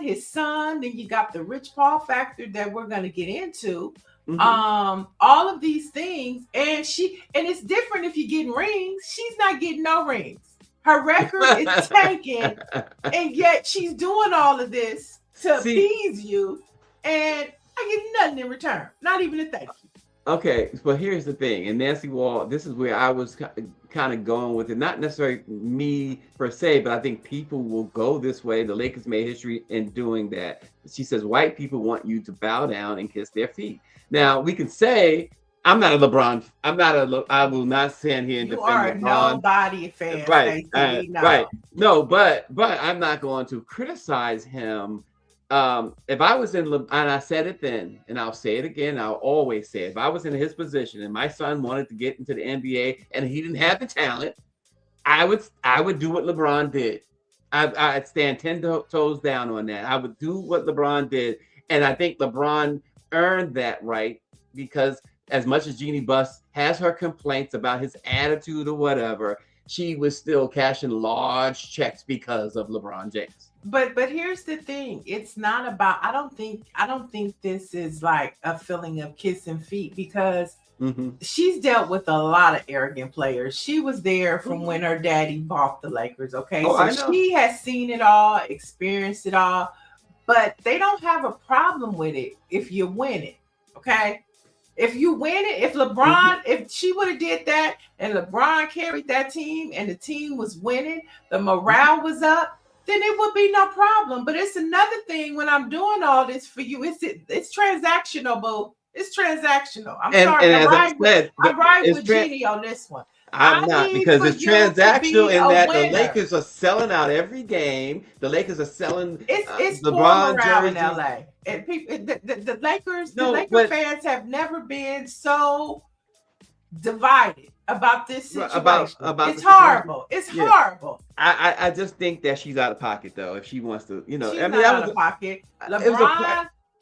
his son, then you got the Rich Paul factor that we're going to get into. All of these things, and it's different if you're getting rings. She's not getting no rings. Her record is tanking, and yet she's doing all of this to appease you, and I get nothing in return, not even a thank you. Okay, but here's the thing, and Nancy Wall, this is where I was kind of going with it. Not necessarily me per se, but I think people will go this way. The Lakers made history in doing that. She says white people want you to bow down and kiss their feet. Now we can say I will not stand here and defend LeBron. You are a nobody fan, right? Stacy, no. Right? No, but I'm not going to criticize him. If I was and I said it then, and I'll say it again, I'll always say it. If I was in his position and my son wanted to get into the NBA and he didn't have the talent, I would do what LeBron did. I'd stand 10 toes down on that. I would do what LeBron did, and I think LeBron earned that right, because as much as Jeannie Buss has her complaints about his attitude or whatever, she was still cashing large checks because of LeBron James. But here's the thing. It's not about, I don't think this is like a feeling of kissing feet, because she's dealt with a lot of arrogant players. She was there from when her daddy bought the Lakers. Okay. So she has seen it all, experienced it all, but they don't have a problem with it if you win it. Okay. If you win it, if LeBron, if she would have did that and LeBron carried that team and the team was winning, the morale was up, then it would be no problem. But it's another thing when I'm doing all this for you. It's transactional, boo. It's transactional. I'm sorry. I'm riding with Jeannie on this one. I'm not, because it's transactional in that the Lakers are selling out every game. The Lakers are selling. It's LeBron around in LA. And people, the Lakers, fans have never been so divided about this situation. About it's horrible. It's horrible. I just think that she's out of pocket though. If she wants to, she's not out of pocket.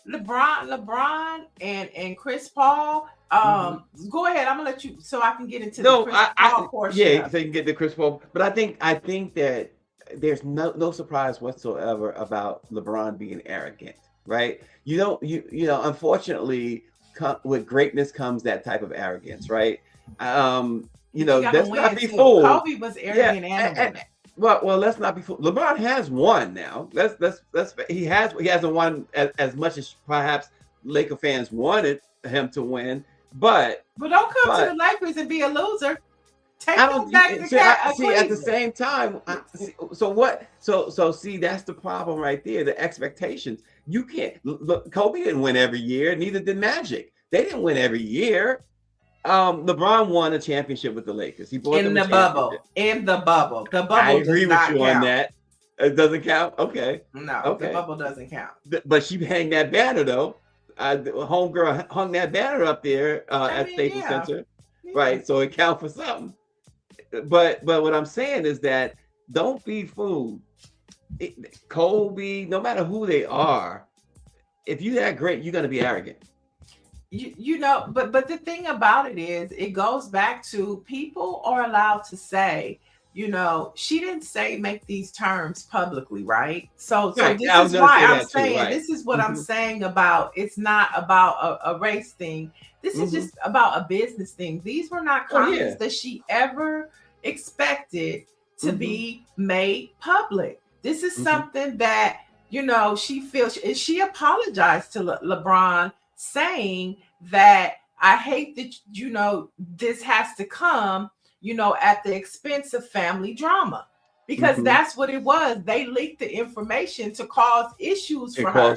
LeBron and Chris Paul. Go ahead. I'm gonna let you so I can get into the Chris Paul portion. Yeah, so you can get the Chris Paul. But I think that there's no surprise whatsoever about LeBron being arrogant, right? You know, unfortunately, with greatness comes that type of arrogance, right? You know, let's not be fooled. Kobe was arrogant and well, let's not be fooled. LeBron has won now. He hasn't won as much as perhaps Laker fans wanted him to win. But don't come to the Lakers and be a loser. Take them back to see at the same time. So see, that's the problem right there. The expectations. You can't. Look, Kobe didn't win every year. Neither did Magic. They didn't win every year. LeBron won a championship with the Lakers. He bought them in the bubble. The bubble. I agree with you on that. It doesn't count. Okay. No. Okay. The bubble doesn't count. But she hang that banner though. Homegirl hung that banner up there at Staples Center, right? So it counts for something. But what I'm saying is that don't be fooled. Kobe, no matter who they are, if you're that great, you're gonna be arrogant. You know, but the thing about it is, it goes back to people are allowed to say, you know, she didn't say make these terms publicly, right? So this is why I'm saying this is what I'm saying about it's not about a race thing. This is just about a business thing. These were not comments that she ever expected to be made public. This is something that, you know, she feels, she apologized to LeBron saying that I hate that, you know, this has to come, you know, at the expense of family drama, because that's what it was. They leaked the information to cause issues for her.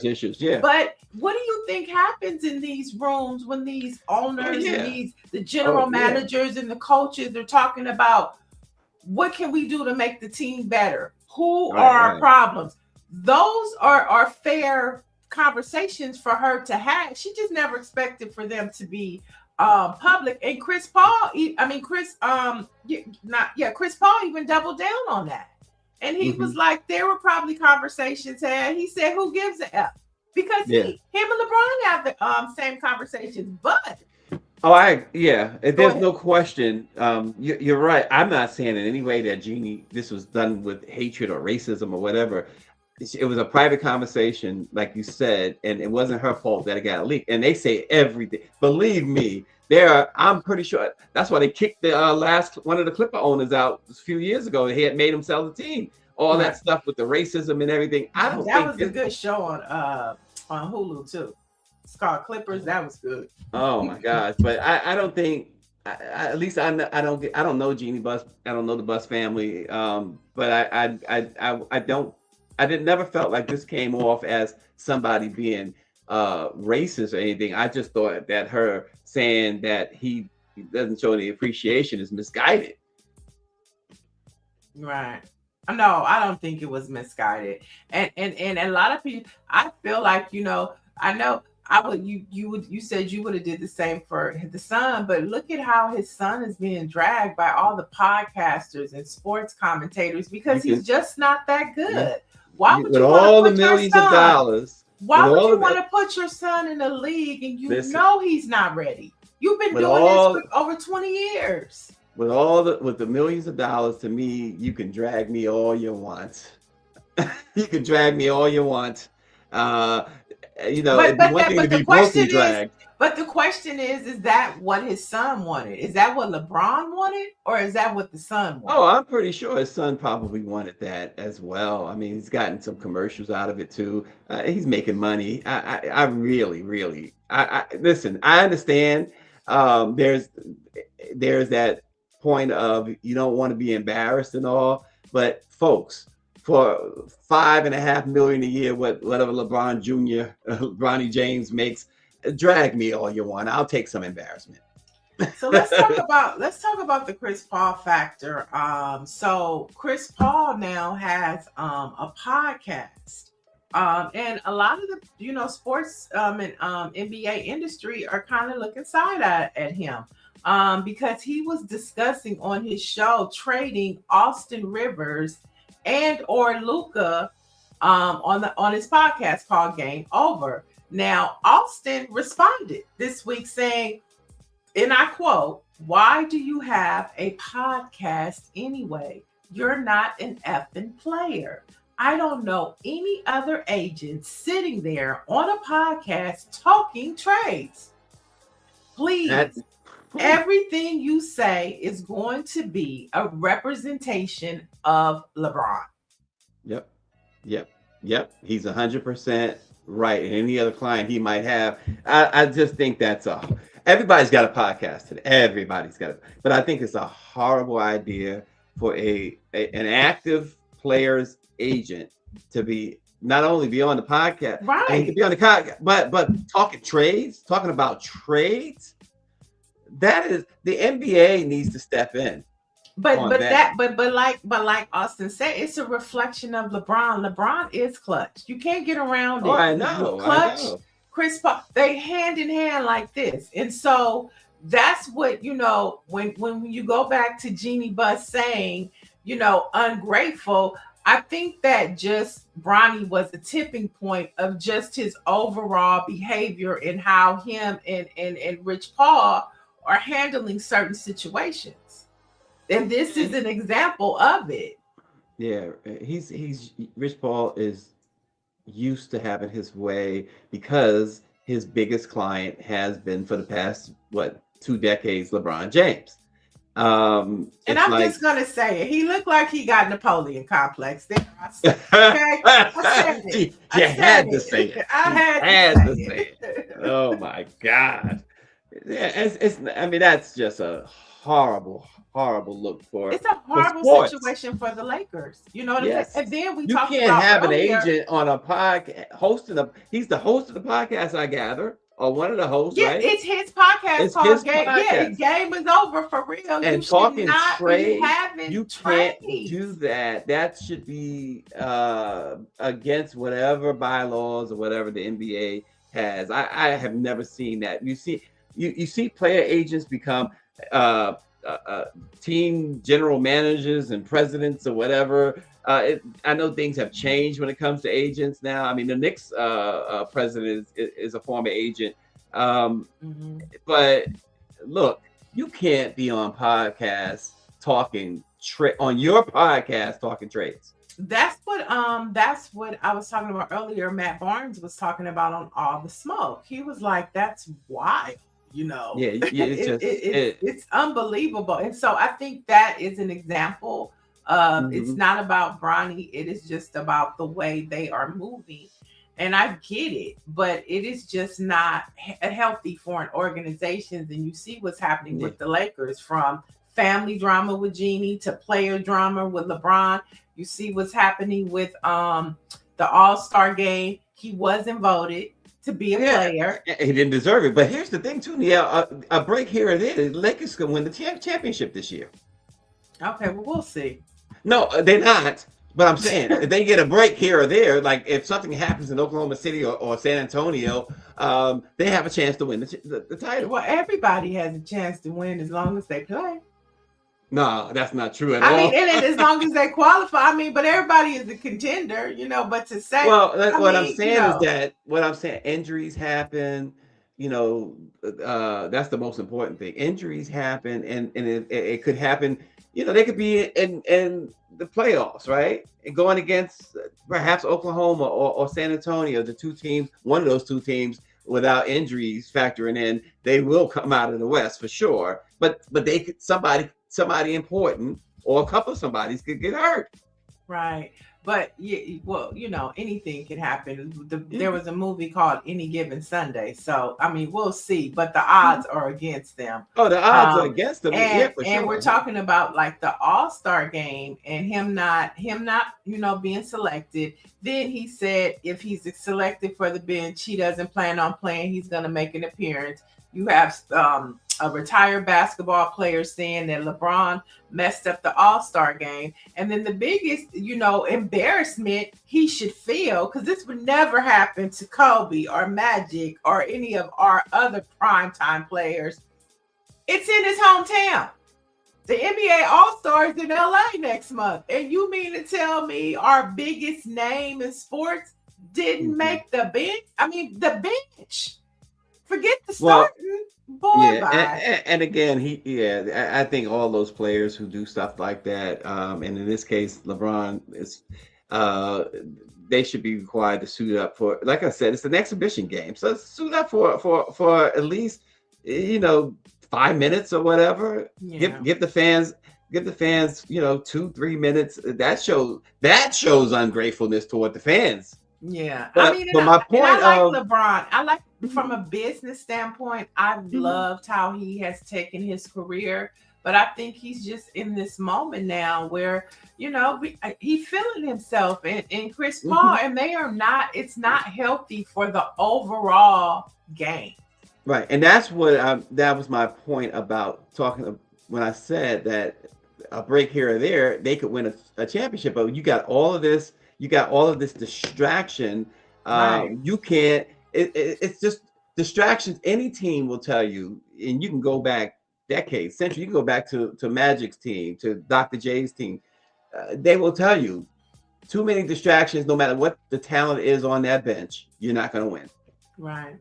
But what do you think happens in these rooms when these owners and the general managers and the coaches are talking about what can we do to make the team better? Who are our problems? Those are fair conversations for her to have. She just never expected for them to be public. And Chris Paul, Chris Paul even doubled down on that. And he was like, there were probably conversations had. He said, who gives a F? Because him and LeBron have the same conversations. But there's no question. You're right. I'm not saying in any way that Jeannie, this was done with hatred or racism or whatever. It was a private conversation, like you said, and it wasn't her fault that it got leaked. And they say everything. Believe me, I'm pretty sure that's why they kicked the one of the Clipper owners out a few years ago. He had made him sell the team. All that stuff with the racism and everything. That was a good show on Hulu too. It's called Clippers. That was good. Oh my gosh! But I don't think. At least I don't know Jeannie Buss. I don't know the Buss family. But I don't. I never felt like this came off as somebody being racist or anything. I just thought that her saying that he doesn't show any appreciation is misguided. Right. No, I don't think it was misguided. And a lot of people, I feel like, you know, I know you said you would have did the same for the son, but look at how his son is being dragged by all the podcasters and sports commentators because he's just not that good. Yeah. Why would with you all the millions of dollars? Why would you want to put your son in a league and you know he's not ready? You've been doing this for over 20 years. with the millions of dollars, to me, you can drag me all you want. You can drag me all you want. It'd be one thing to be broken dragged. But the question is that what his son wanted? Is that what LeBron wanted, or is that what the son wanted? Oh, I'm pretty sure his son probably wanted that as well. I mean, he's gotten some commercials out of it too. He's making money. I really, really, listen. I understand. There's that point of you don't want to be embarrassed and all, but folks, for $5.5 million a year, whatever LeBron Jr., Bronny James makes, drag me all you want. I'll take some embarrassment. So let's talk about the Chris Paul factor. So Chris Paul now has a podcast. And a lot of the sports and NBA industry are kind of looking side at him. Because he was discussing on his show trading Austin Rivers and or Luka on his podcast called Game Over. Now, Austin responded this week saying, and I quote, "Why do you have a podcast anyway? You're not an effing player. I don't know any other agent sitting there on a podcast talking trades. Please, everything you say is going to be a representation of LeBron." Yep. He's 100% right. And any other client he might have, I just think that's everybody's got a podcast today. Everybody's got it. But I think it's a horrible idea for an active player's agent to be not only be on the podcast, right? And to be on the podcast, but talking about trades. That is, the NBA needs to step in. But like Austin said, it's a reflection of LeBron. LeBron is clutch. You can't get around it. Oh, I know. Clutch, Chris Paul, they hand in hand like this. And so that's what, when you go back to Jeannie Buss saying, ungrateful, I think that just Bronny was a tipping point of just his overall behavior and how him and Rich Paul are handling certain situations. And this is an example of it. Yeah, he's Rich Paul is used to having his way because his biggest client has been for the past 2 decades LeBron James. And I'm just gonna say it. He looked like he got Napoleon complex there. I had to say it. I had to say it. Oh my God. Yeah, that's just a horrible look for. It's a horrible situation for the Lakers. You know what I'm saying? And then you can't have an agent on a podcast he's the host of the podcast, I gather, or one of the hosts, yeah, right? It's his podcast called Game. Yeah, Game is Over for real. And talking trade, you can't trades. do that. That should be against whatever bylaws or whatever the NBA has. I have never seen that. You see player agents become team general managers and presidents or whatever. I know things have changed when it comes to agents now. I mean, the Knicks president is a former agent. But look, you can't be on podcasts talking on your podcast talking trades. That's what I was talking about earlier. Matt Barnes was talking about on All the Smoke. He was like, "That's wild." Yeah, it's unbelievable. And so I think that is an example of it's not about Bronny, it is just about the way they are moving. And I get it, but it is just not healthy for an organization. And you see what's happening with the Lakers, from family drama with Jeannie to player drama with LeBron. You see what's happening with the All-Star game. He wasn't voted to be a player. He didn't deserve it. But here's the thing, too, Niele. A break here or there, the Lakers can win the championship this year. Okay, well, we'll see. No, they're not. But I'm saying, if they get a break here or there, like if something happens in Oklahoma City or San Antonio, they have a chance to win the title. Well, everybody has a chance to win as long as they play. No, that's not true at all. I mean, and as long as they qualify, but everybody is a contender, but to say. Well, what I'm saying is that injuries happen, that's the most important thing. Injuries happen, and it could happen. They could be in the playoffs, right? And going against perhaps Oklahoma or San Antonio, the two teams, one of those two teams without injuries factoring in, they will come out of the West for sure. But they could somebody important or a couple of somebodies could get hurt. Right. But well, anything can happen. There was a movie called Any Given Sunday. So I mean, we'll see. But the odds are against them. Oh, the odds are against them. And, yeah, for sure. And we're talking about like the All-Star game and him not, being selected. Then he said if he's selected for the bench, he doesn't plan on playing. He's going to make an appearance. You have a retired basketball player saying that LeBron messed up the All-Star game. And then the biggest, embarrassment he should feel, because this would never happen to Kobe or Magic or any of our other primetime players. It's in his hometown. The NBA All-Stars in LA next month. And you mean to tell me our biggest name in sports didn't make the bench? I mean, the bench. Forget the starting. And again, I think all those players who do stuff like that, and in this case, LeBron is, they should be required to suit up for. Like I said, it's an exhibition game, so suit up for at least 5 minutes or whatever. Yeah. Give the fans 2-3 minutes. That shows ungratefulness toward the fans. Yeah, but my point, I like LeBron. I like from a business standpoint. I've loved how he has taken his career, but I think he's just in this moment now where he's feeling himself and Chris Paul, and they are not. It's not healthy for the overall game. Right, and that's what that was my point about talking when I said that a break here or there, they could win a championship, but you got all of this. You got all of this distraction. Right. You can't. It's just distractions. Any team will tell you, and you can go back decades, centuries. You can go back to Magic's team, to Dr. J's team. They will tell you, too many distractions. No matter what the talent is on that bench, you're not going to win. Right.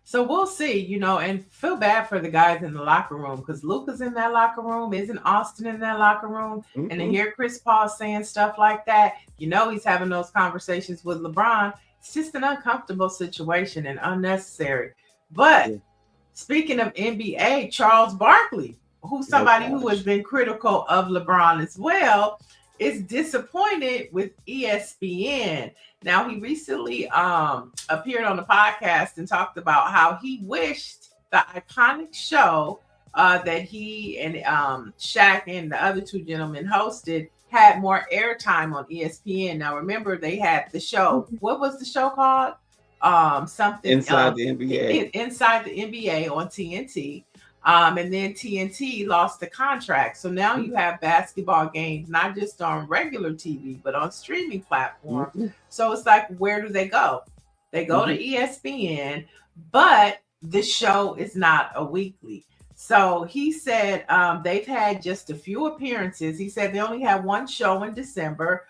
So we'll see, and feel bad for the guys in the locker room, because Luka's in that locker room, isn't Austin in that locker room? And to hear Chris Paul saying stuff like that, he's having those conversations with LeBron. It's just an uncomfortable situation and unnecessary. But speaking of NBA, Charles Barkley, who's somebody who has been critical of LeBron as well, is disappointed with ESPN. Now, he recently appeared on the podcast and talked about how he wished the iconic show that he and Shaq and the other two gentlemen hosted had more airtime on ESPN. Now, remember, they had the show. What was the show called? Something Inside the NBA. Inside the NBA on TNT. And then TNT lost the contract. So now you have basketball games, not just on regular TV, but on streaming platforms. So it's like, where do they go? They go to ESPN, but the show is not a weekly. So he said they've had just a few appearances. He said they only had one show in December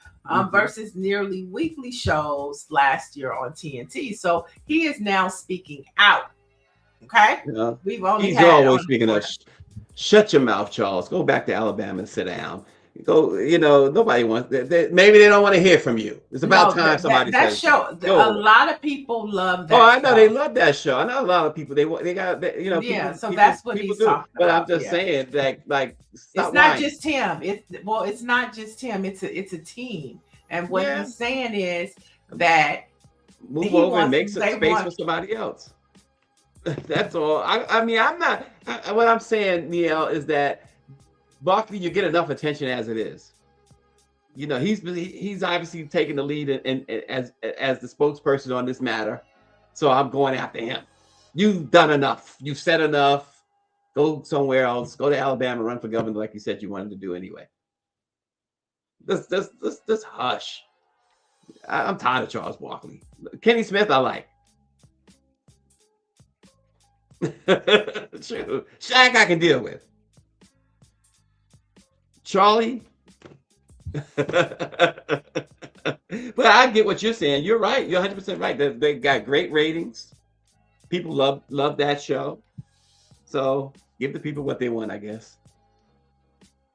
versus nearly weekly shows last year on TNT. So he is now speaking out. Okay. He's always speaking of shut your mouth, Charles. Go back to Alabama and sit down. Go, nobody wants that. Maybe they don't want to hear from you. It's about time somebody that says show. A lot of people love that. Oh, I know they love that show. I know a lot of people. They got Yeah, people, so that's what he's talking about. But I'm just saying that, it's not just him. It's not just him. It's a team. And what he's saying is that move over and make some space for somebody else. That's all. I mean, I'm not. What I'm saying, Niele, is that Barkley, you get enough attention as it is. He's obviously taking the lead as the spokesperson on this matter. So I'm going after him. You've done enough. You've said enough. Go somewhere else. Go to Alabama, run for governor, like you said you wanted to do anyway. Just hush. I'm tired of Charles Barkley. Kenny Smith, I like. True. Shaq I can deal with. Charlie. But I get what you're saying. You're right. You're 100% right. They got great ratings. People love that show. So give the people what they want, I guess.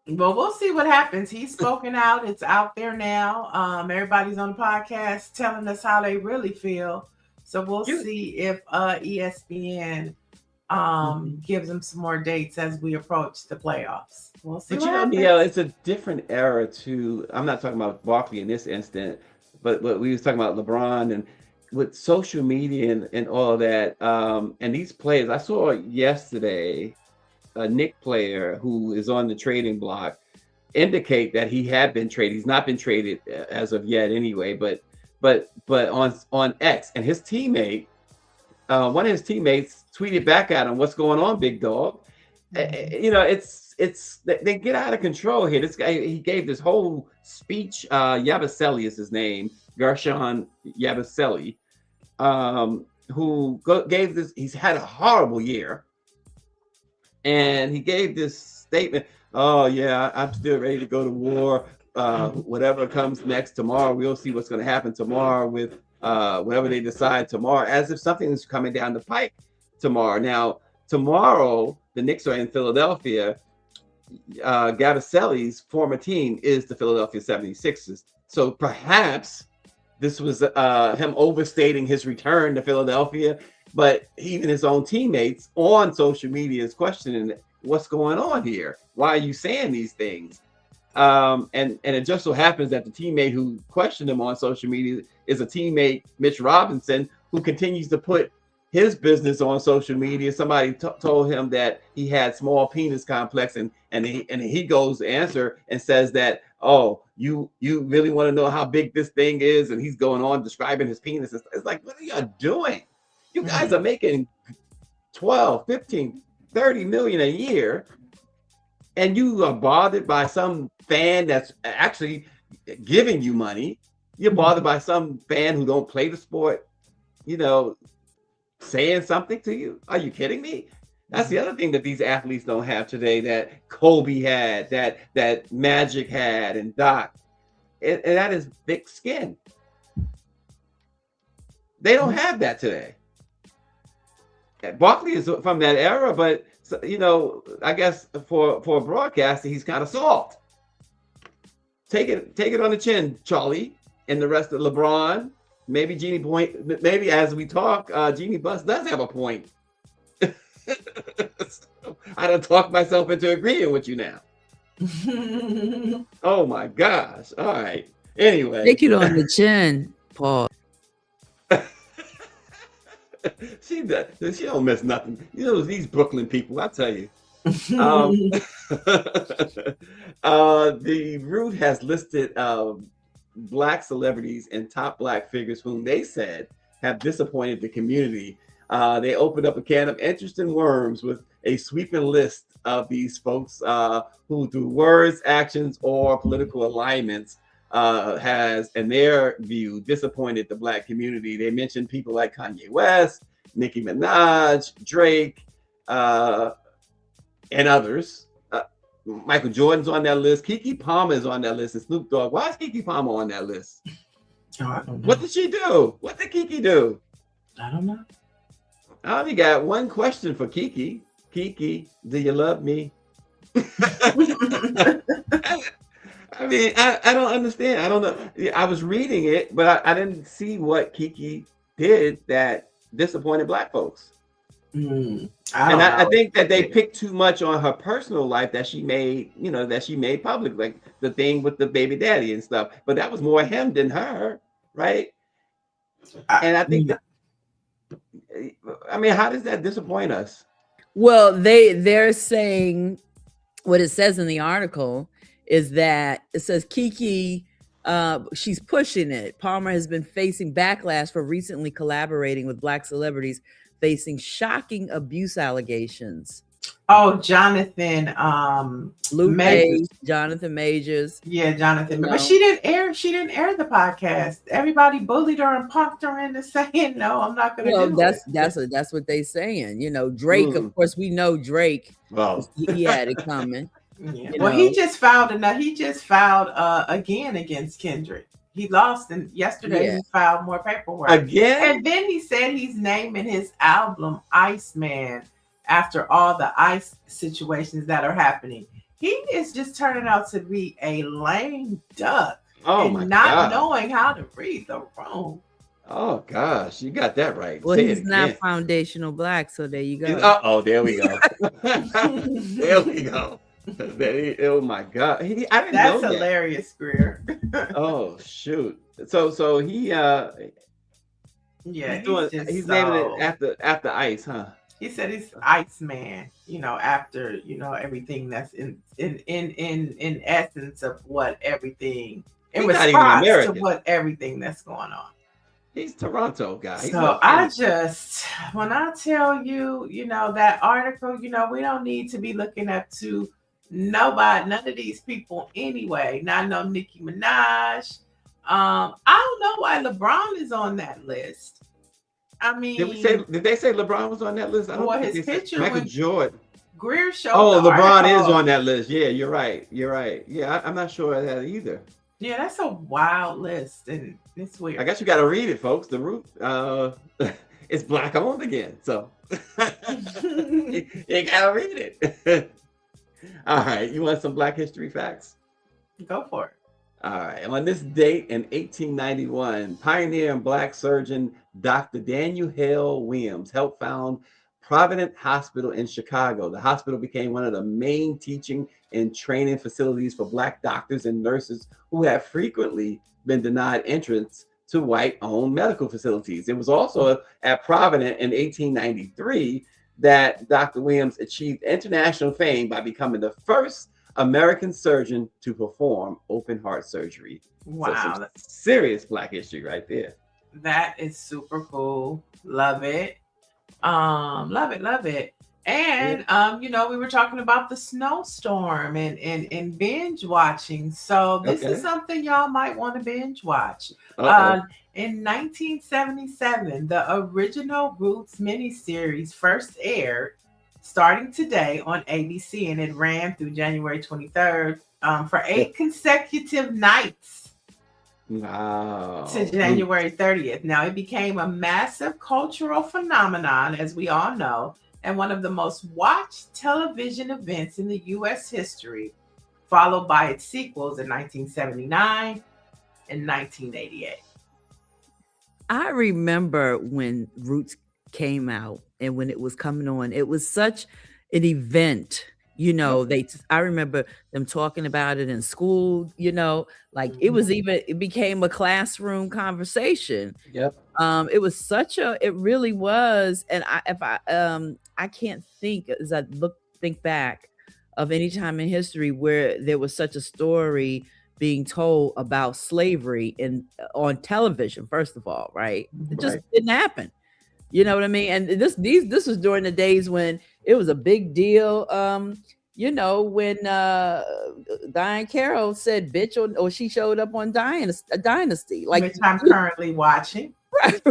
Well, we'll see what happens. He's spoken out. It's out there now. Everybody's on the podcast telling us how they really feel. So we'll see if ESPN gives them some more dates as we approach the playoffs. We'll see. But what happens. it's a different era too. I'm not talking about Barkley in this instant, but we was talking about LeBron and with social media and all that. And these players, I saw yesterday a Knicks player who is on the trading block indicate that he had been traded. He's not been traded as of yet anyway, but on X, and his teammate, one of his teammates tweeted back at him, "What's going on, big dog?" It's they get out of control here. This guy, he gave this whole speech. Yabusele is his name, Gershon Yabusele, who gave this. He's had a horrible year. And he gave this statement, "Oh yeah, I'm still ready to go to war. Whatever comes next tomorrow, we'll see what's going to happen tomorrow with whatever they decide tomorrow," as if something is coming down the pike tomorrow. Now, tomorrow, the Knicks are in Philadelphia. Yabusele's former team is the Philadelphia 76ers. So perhaps this was him overstating his return to Philadelphia. But even his own teammates on social media is questioning what's going on here. Why are you saying these things? And it just so happens that the teammate who questioned him on social media is a teammate, Mitch Robinson, who continues to put his business on social media. Somebody told him that he had small penis complex, and he goes to answer and says that, "Oh, you really want to know how big this thing is?" And he's going on describing his penis. It's like, what are you doing? You guys are making 12, 15, 30 million a year, and you are bothered by some fan that's actually giving you money. You're bothered by some fan who don't play the sport, saying something to you. Are you kidding me? That's the other thing that these athletes don't have today that Kobe had, that Magic had, and Doc. And that is thick skin. They don't have that today. Barkley is from that era, but I guess for a broadcaster, he's kind of soft. Take it on the chin, Charlie, and the rest of LeBron. Maybe Jeannie Point. Maybe as we talk, Jeannie Buss does have a point. I done talked myself into agreeing with you now. Oh my gosh! All right. Anyway, take it on the chin, Paul. She don't miss nothing. These Brooklyn people, I tell you. The Root has listed Black celebrities and top Black figures whom they said have disappointed the community. They opened up a can of interesting worms with a sweeping list of these folks who, through words, actions, or political alignments, has, in their view, disappointed the Black community. They mentioned people like Kanye West, Nicki Minaj, Drake, and others. Michael Jordan's on that list. Keke Palmer is on that list, and Snoop Dogg. Why is Keke Palmer on that list? Oh, I don't know. What did she do? What did Keke do? I don't know. I only got one question for Keke. Keke, do you love me? I mean, I don't understand. I don't know. I was reading it, but I didn't see what Keke did that disappointed Black folks. I think that they picked too much on her personal life that she made, that she made public, like the thing with the baby daddy and stuff. But that was more him than her, right? And I think how does that disappoint us? Well, they're saying what it says in the article is that it says Keke, she's pushing it. Palmer has been facing backlash for recently collaborating with Black celebrities facing shocking abuse allegations. Oh, Jonathan, Luke Majors, Jonathan Majors. Yeah, Jonathan. But she didn't air the podcast. Everybody bullied her and punked her into saying, "No, I'm not going to do it." That's what they saying. Drake, of course, we know Drake. Well, he had it coming. Yeah. Well, he just filed again against Kendrick. He lost, and yesterday he filed more paperwork again. And then he said he's naming his album Iceman after all the ice situations that are happening. He is just turning out to be a lame duck and not knowing how to read the room. Oh gosh, you got that right. Well, he's not foundational black, so there you go. Oh, there we go. There we go. Oh my God, I didn't know That's hilarious, Greer. Oh shoot. So he yeah, he's naming it after ice, huh? He said he's Iceman, after everything that's in essence of what everything in response to what everything that's going on. He's Toronto guy. So when I tell you, that article, we don't need to be looking up to none of these people anyway. Not no Nicki Minaj. I don't know why LeBron is on that list. I mean, did they say LeBron was on that list? I don't think his picture Michael Jordan. Greer showed. Oh, LeBron is on that list. Yeah, you're right. Yeah, I'm not sure of that either. Yeah, that's a wild list, and it's weird. I guess you got to read it, folks. The root, it's black owned again, so you gotta read it. All right, you want some Black history facts? Go for it. All right. On this date in 1891, pioneer and Black surgeon Dr. Daniel Hale Williams helped found Providence Hospital in Chicago. The hospital became one of the main teaching and training facilities for Black doctors and nurses who had frequently been denied entrance to white-owned medical facilities. It was also at Providence in 1893 that Dr. Williams achieved international fame by becoming the first American surgeon to perform open heart surgery. Wow. So serious Black history right there. That is super cool. Love it. Love it. And we were talking about the snowstorm and binge watching. So this is something y'all might want to binge watch. In 1977, the original Roots miniseries first aired, starting today on ABC, and it ran through January 23rd for 8 consecutive nights. Wow. To January 30th. Now, it became a massive cultural phenomenon, as we all know, and one of the most watched television events in the U.S. history, followed by its sequels in 1979 and 1988. I remember when Roots came out and when it was coming on, it was such an event. I remember them talking about it in school, it became a classroom conversation. Yep. It really was. And I can't think as I think back of any time in history where there was such a story being told about slavery on television, first of all, right? It just didn't happen. You know what I mean? And this was during the days when it was a big deal. When Diane Carroll said bitch or she showed up on Dynasty. Which I'm currently watching. Right.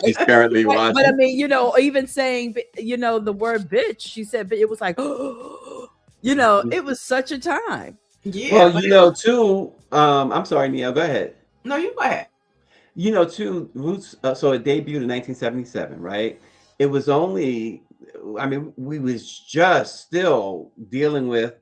She's currently watching. But I mean, even saying, the word bitch, she said, but it was like, it was such a time. Yeah. Well, too, I'm sorry, Niele, go ahead. No, you go ahead. Too, Roots, so it debuted in 1977, right? It was only, we was just still dealing with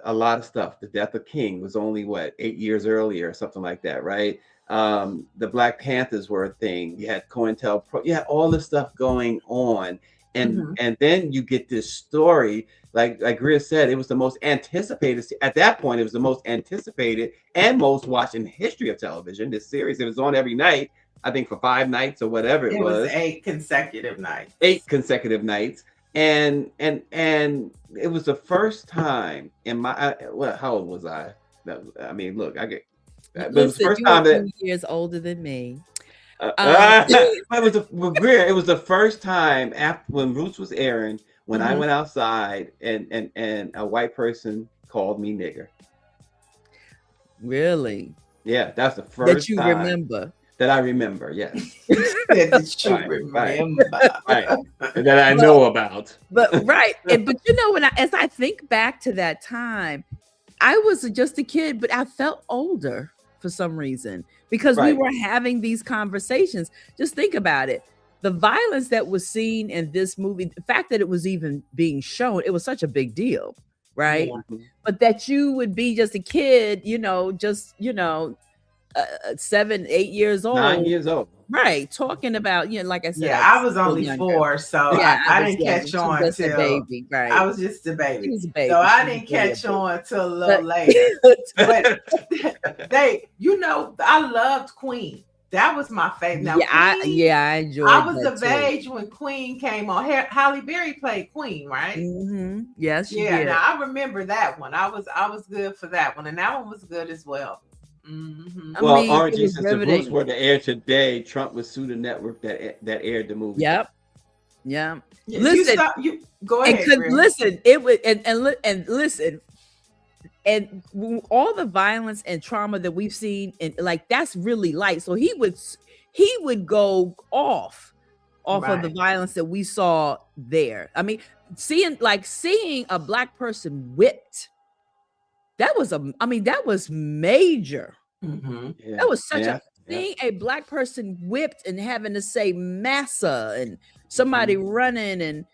a lot of stuff. The death of King was only 8 years earlier or something like that, right? The Black Panthers were a thing. You had COINTELPRO, you had all this stuff going on. And then you get this story, like Greer said, it was the most anticipated, at that point, it was the most anticipated and most watched in the history of television, this series. It was on every night, I think for 5 nights or whatever it was. 8 consecutive nights. 8 consecutive nights. And it was the first time in my, how old was I? Look, it was the first time that 2 years older than me. It was the first time after when Roots was airing, when I went outside and a white person called me nigger. Really? Yeah, that's the first that you time remember. That I remember, yes. That you remember. Right. And that I know about. But as I think back to that time, I was just a kid, but I felt older for some reason because we Right. were having these conversations. Just think about it. The violence that was seen in this movie, the fact that it was even being shown, it was such a big deal, right? Yeah. But that you would be just a kid, 7, 8 years old, 9 years old. right? Talking about, like I said, Yeah, I was still only younger. 4, so Yeah, I was didn't younger. catch She was on just a till baby, right? I was just a baby. She was a baby. So I She was didn't really a catch baby. on till a little But- later. But I loved Queen. That was my favorite. Now, Queen, I enjoyed. I was that of too. age when Queen came on. Halle Berry played Queen, right? Mhm. Yes, she Yeah. did. Now I remember that one. I was good for that one, and that one was good as well. I Well, mean, it RG, was since the riveting. Roots were to air today, Trump would sue the network that aired the movie. Yep. Yeah. You Listen, go and ahead. Greg. listen, it would and listen, and all the violence and trauma that we've seen, and like that's really light. So he would go off of the Right. violence that we saw there. I mean, seeing a Black person whipped. That was major. Mhm. Yeah. That was such Yeah. seeing a Black person whipped and having to say massa and somebody running and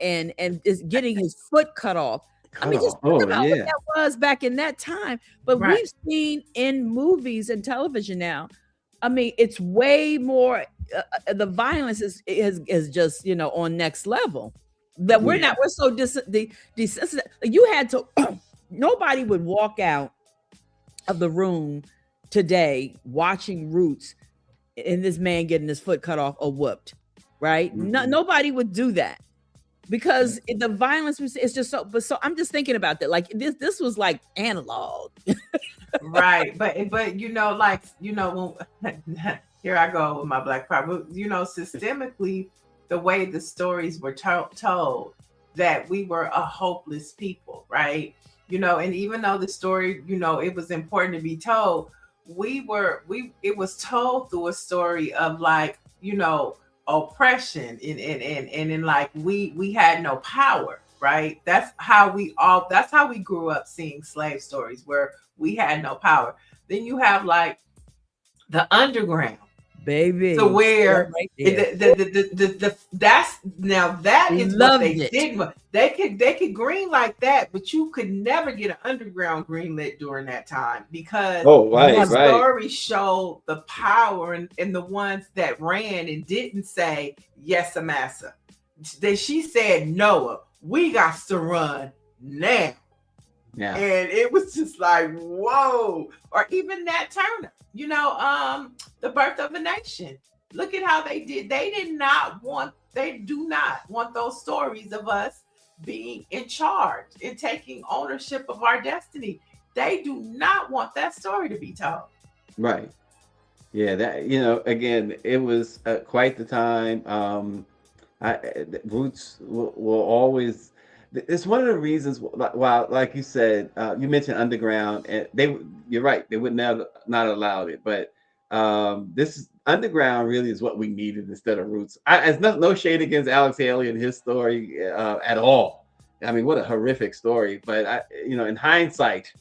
and is getting his foot cut off. I mean, just think about what that was back in that time. But Right. we've seen in movies and television now. I mean, it's way more. The violence is just on next level. That we're not. We're so desensitized. You had to. Nobody would walk out of the room today watching Roots and this man getting his foot cut off or whooped, right? Nobody would do that because the violence is just so. But so I'm just thinking about that. Like this was like analog, Right? But when here I go with my Black pride. Systemically, the way the stories were told, that we were a hopeless people, right? And even though the story, it was important to be told, it was told through a story of oppression and like we had no power, right? That's how we grew up seeing slave stories where we had no power. Then you have like the underground, baby. so where right there. that is what they Loved did. They could green like that, but you could never get an underground greenlit during that time because the story showed the power and the ones that ran and didn't say yes, Amasa. She said, Noah, we got to run now. Yeah. And it was just like, whoa. Or even Nat Turner, The Birth of a Nation. Look at how they did. They do not want those stories of us being in charge and taking ownership of our destiny. They do not want that story to be told. Right. Yeah, that again, it was quite the time. Roots will always. It's one of the reasons why, like you said, you mentioned underground, and you're right, they would not allowed it, but this underground really is what we needed instead of Roots. It's no shade against Alex Haley and his story at all. I mean, what a horrific story, but in hindsight,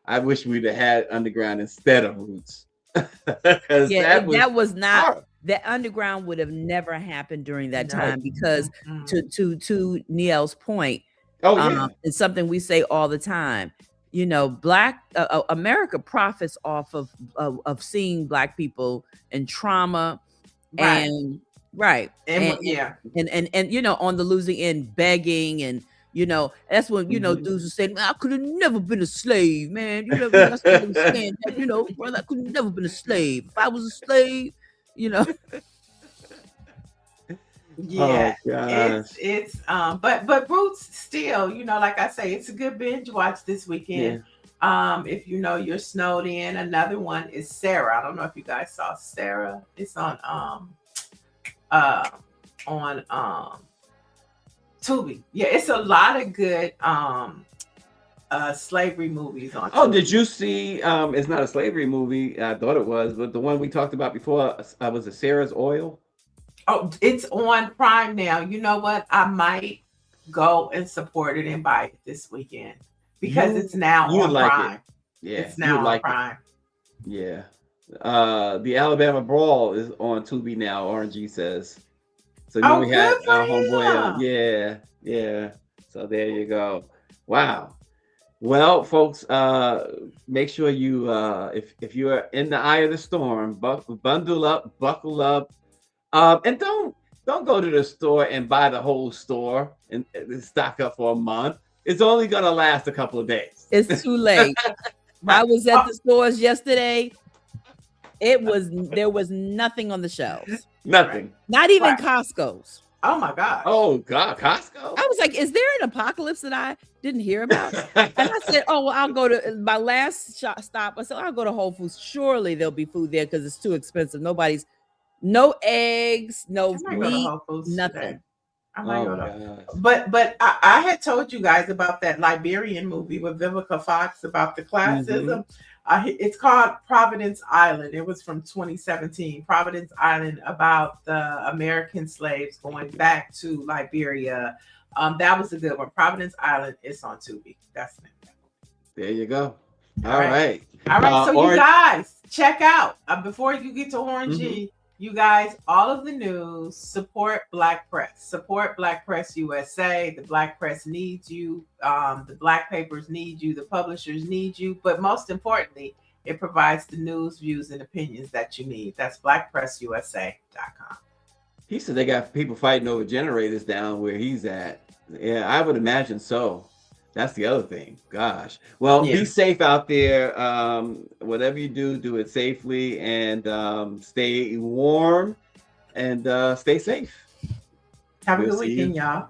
I wish we'd have had underground instead of Roots. that was not horrible. That underground would have never happened during that time because to Niele's point, it's something we say all the time. Black America profits off of seeing Black people in trauma and on the losing end, begging and that's when dudes who said, I could have never been a slave, man. That's what I'm saying. Brother, I could have never been a slave. If I was a slave, Yeah, it's but Roots still, like I say, it's a good binge watch this weekend. If you're snowed in. Another one is Sarah. I don't know if you guys saw Sarah. It's on Tubi. Yeah, it's a lot of good slavery movies on Tubi. Did you see it's not a slavery movie, I thought it was, but the one we talked about before was it Sarah's Oil? It's on Prime now. You know what? I might go and support it and buy it this weekend because it's now on Prime. Yeah, it's now on Prime. Yeah. The Alabama Brawl is on Tubi now. RNG says. So you know, we had good for our homeboy. him. Yeah. So there you go. Wow. Well, folks, make sure you if you are in the eye of the storm, bundle up, buckle up, and don't go to the store and buy the whole store and stock up for a month. It's only gonna last a couple of days. It's too late. I was at the stores yesterday. There was nothing on the shelves. Nothing. Not even Costco's. Oh my God. Oh God, Costco. I was like, is there an apocalypse that I didn't hear about? And I said, oh, well, I'll go to my last stop. I said, I'll go to Whole Foods. Surely there'll be food there because it's too expensive. No eggs, no meat, nothing. I might go to. But I had told you guys about that Liberian movie with Vivica Fox about the classism. It's called Providence Island. It was from 2017. Providence Island, about the American slaves going back to Liberia. That was a good one. Providence Island is on Tubi. That's it. There you go. All right. So you guys check out before you get to Orangey. You guys, all of the news, support Black Press. Support Black Press USA. The Black Press needs you. The Black papers need you. The publishers need you. But most importantly, it provides the news, views, and opinions that you need. That's BlackPressUSA.com. He said they got people fighting over generators down where he's at. Yeah, I would imagine so. That's the other thing. Gosh. Well, be safe out there. Whatever you do, do it safely and stay warm and stay safe. Have a good weekend, y'all.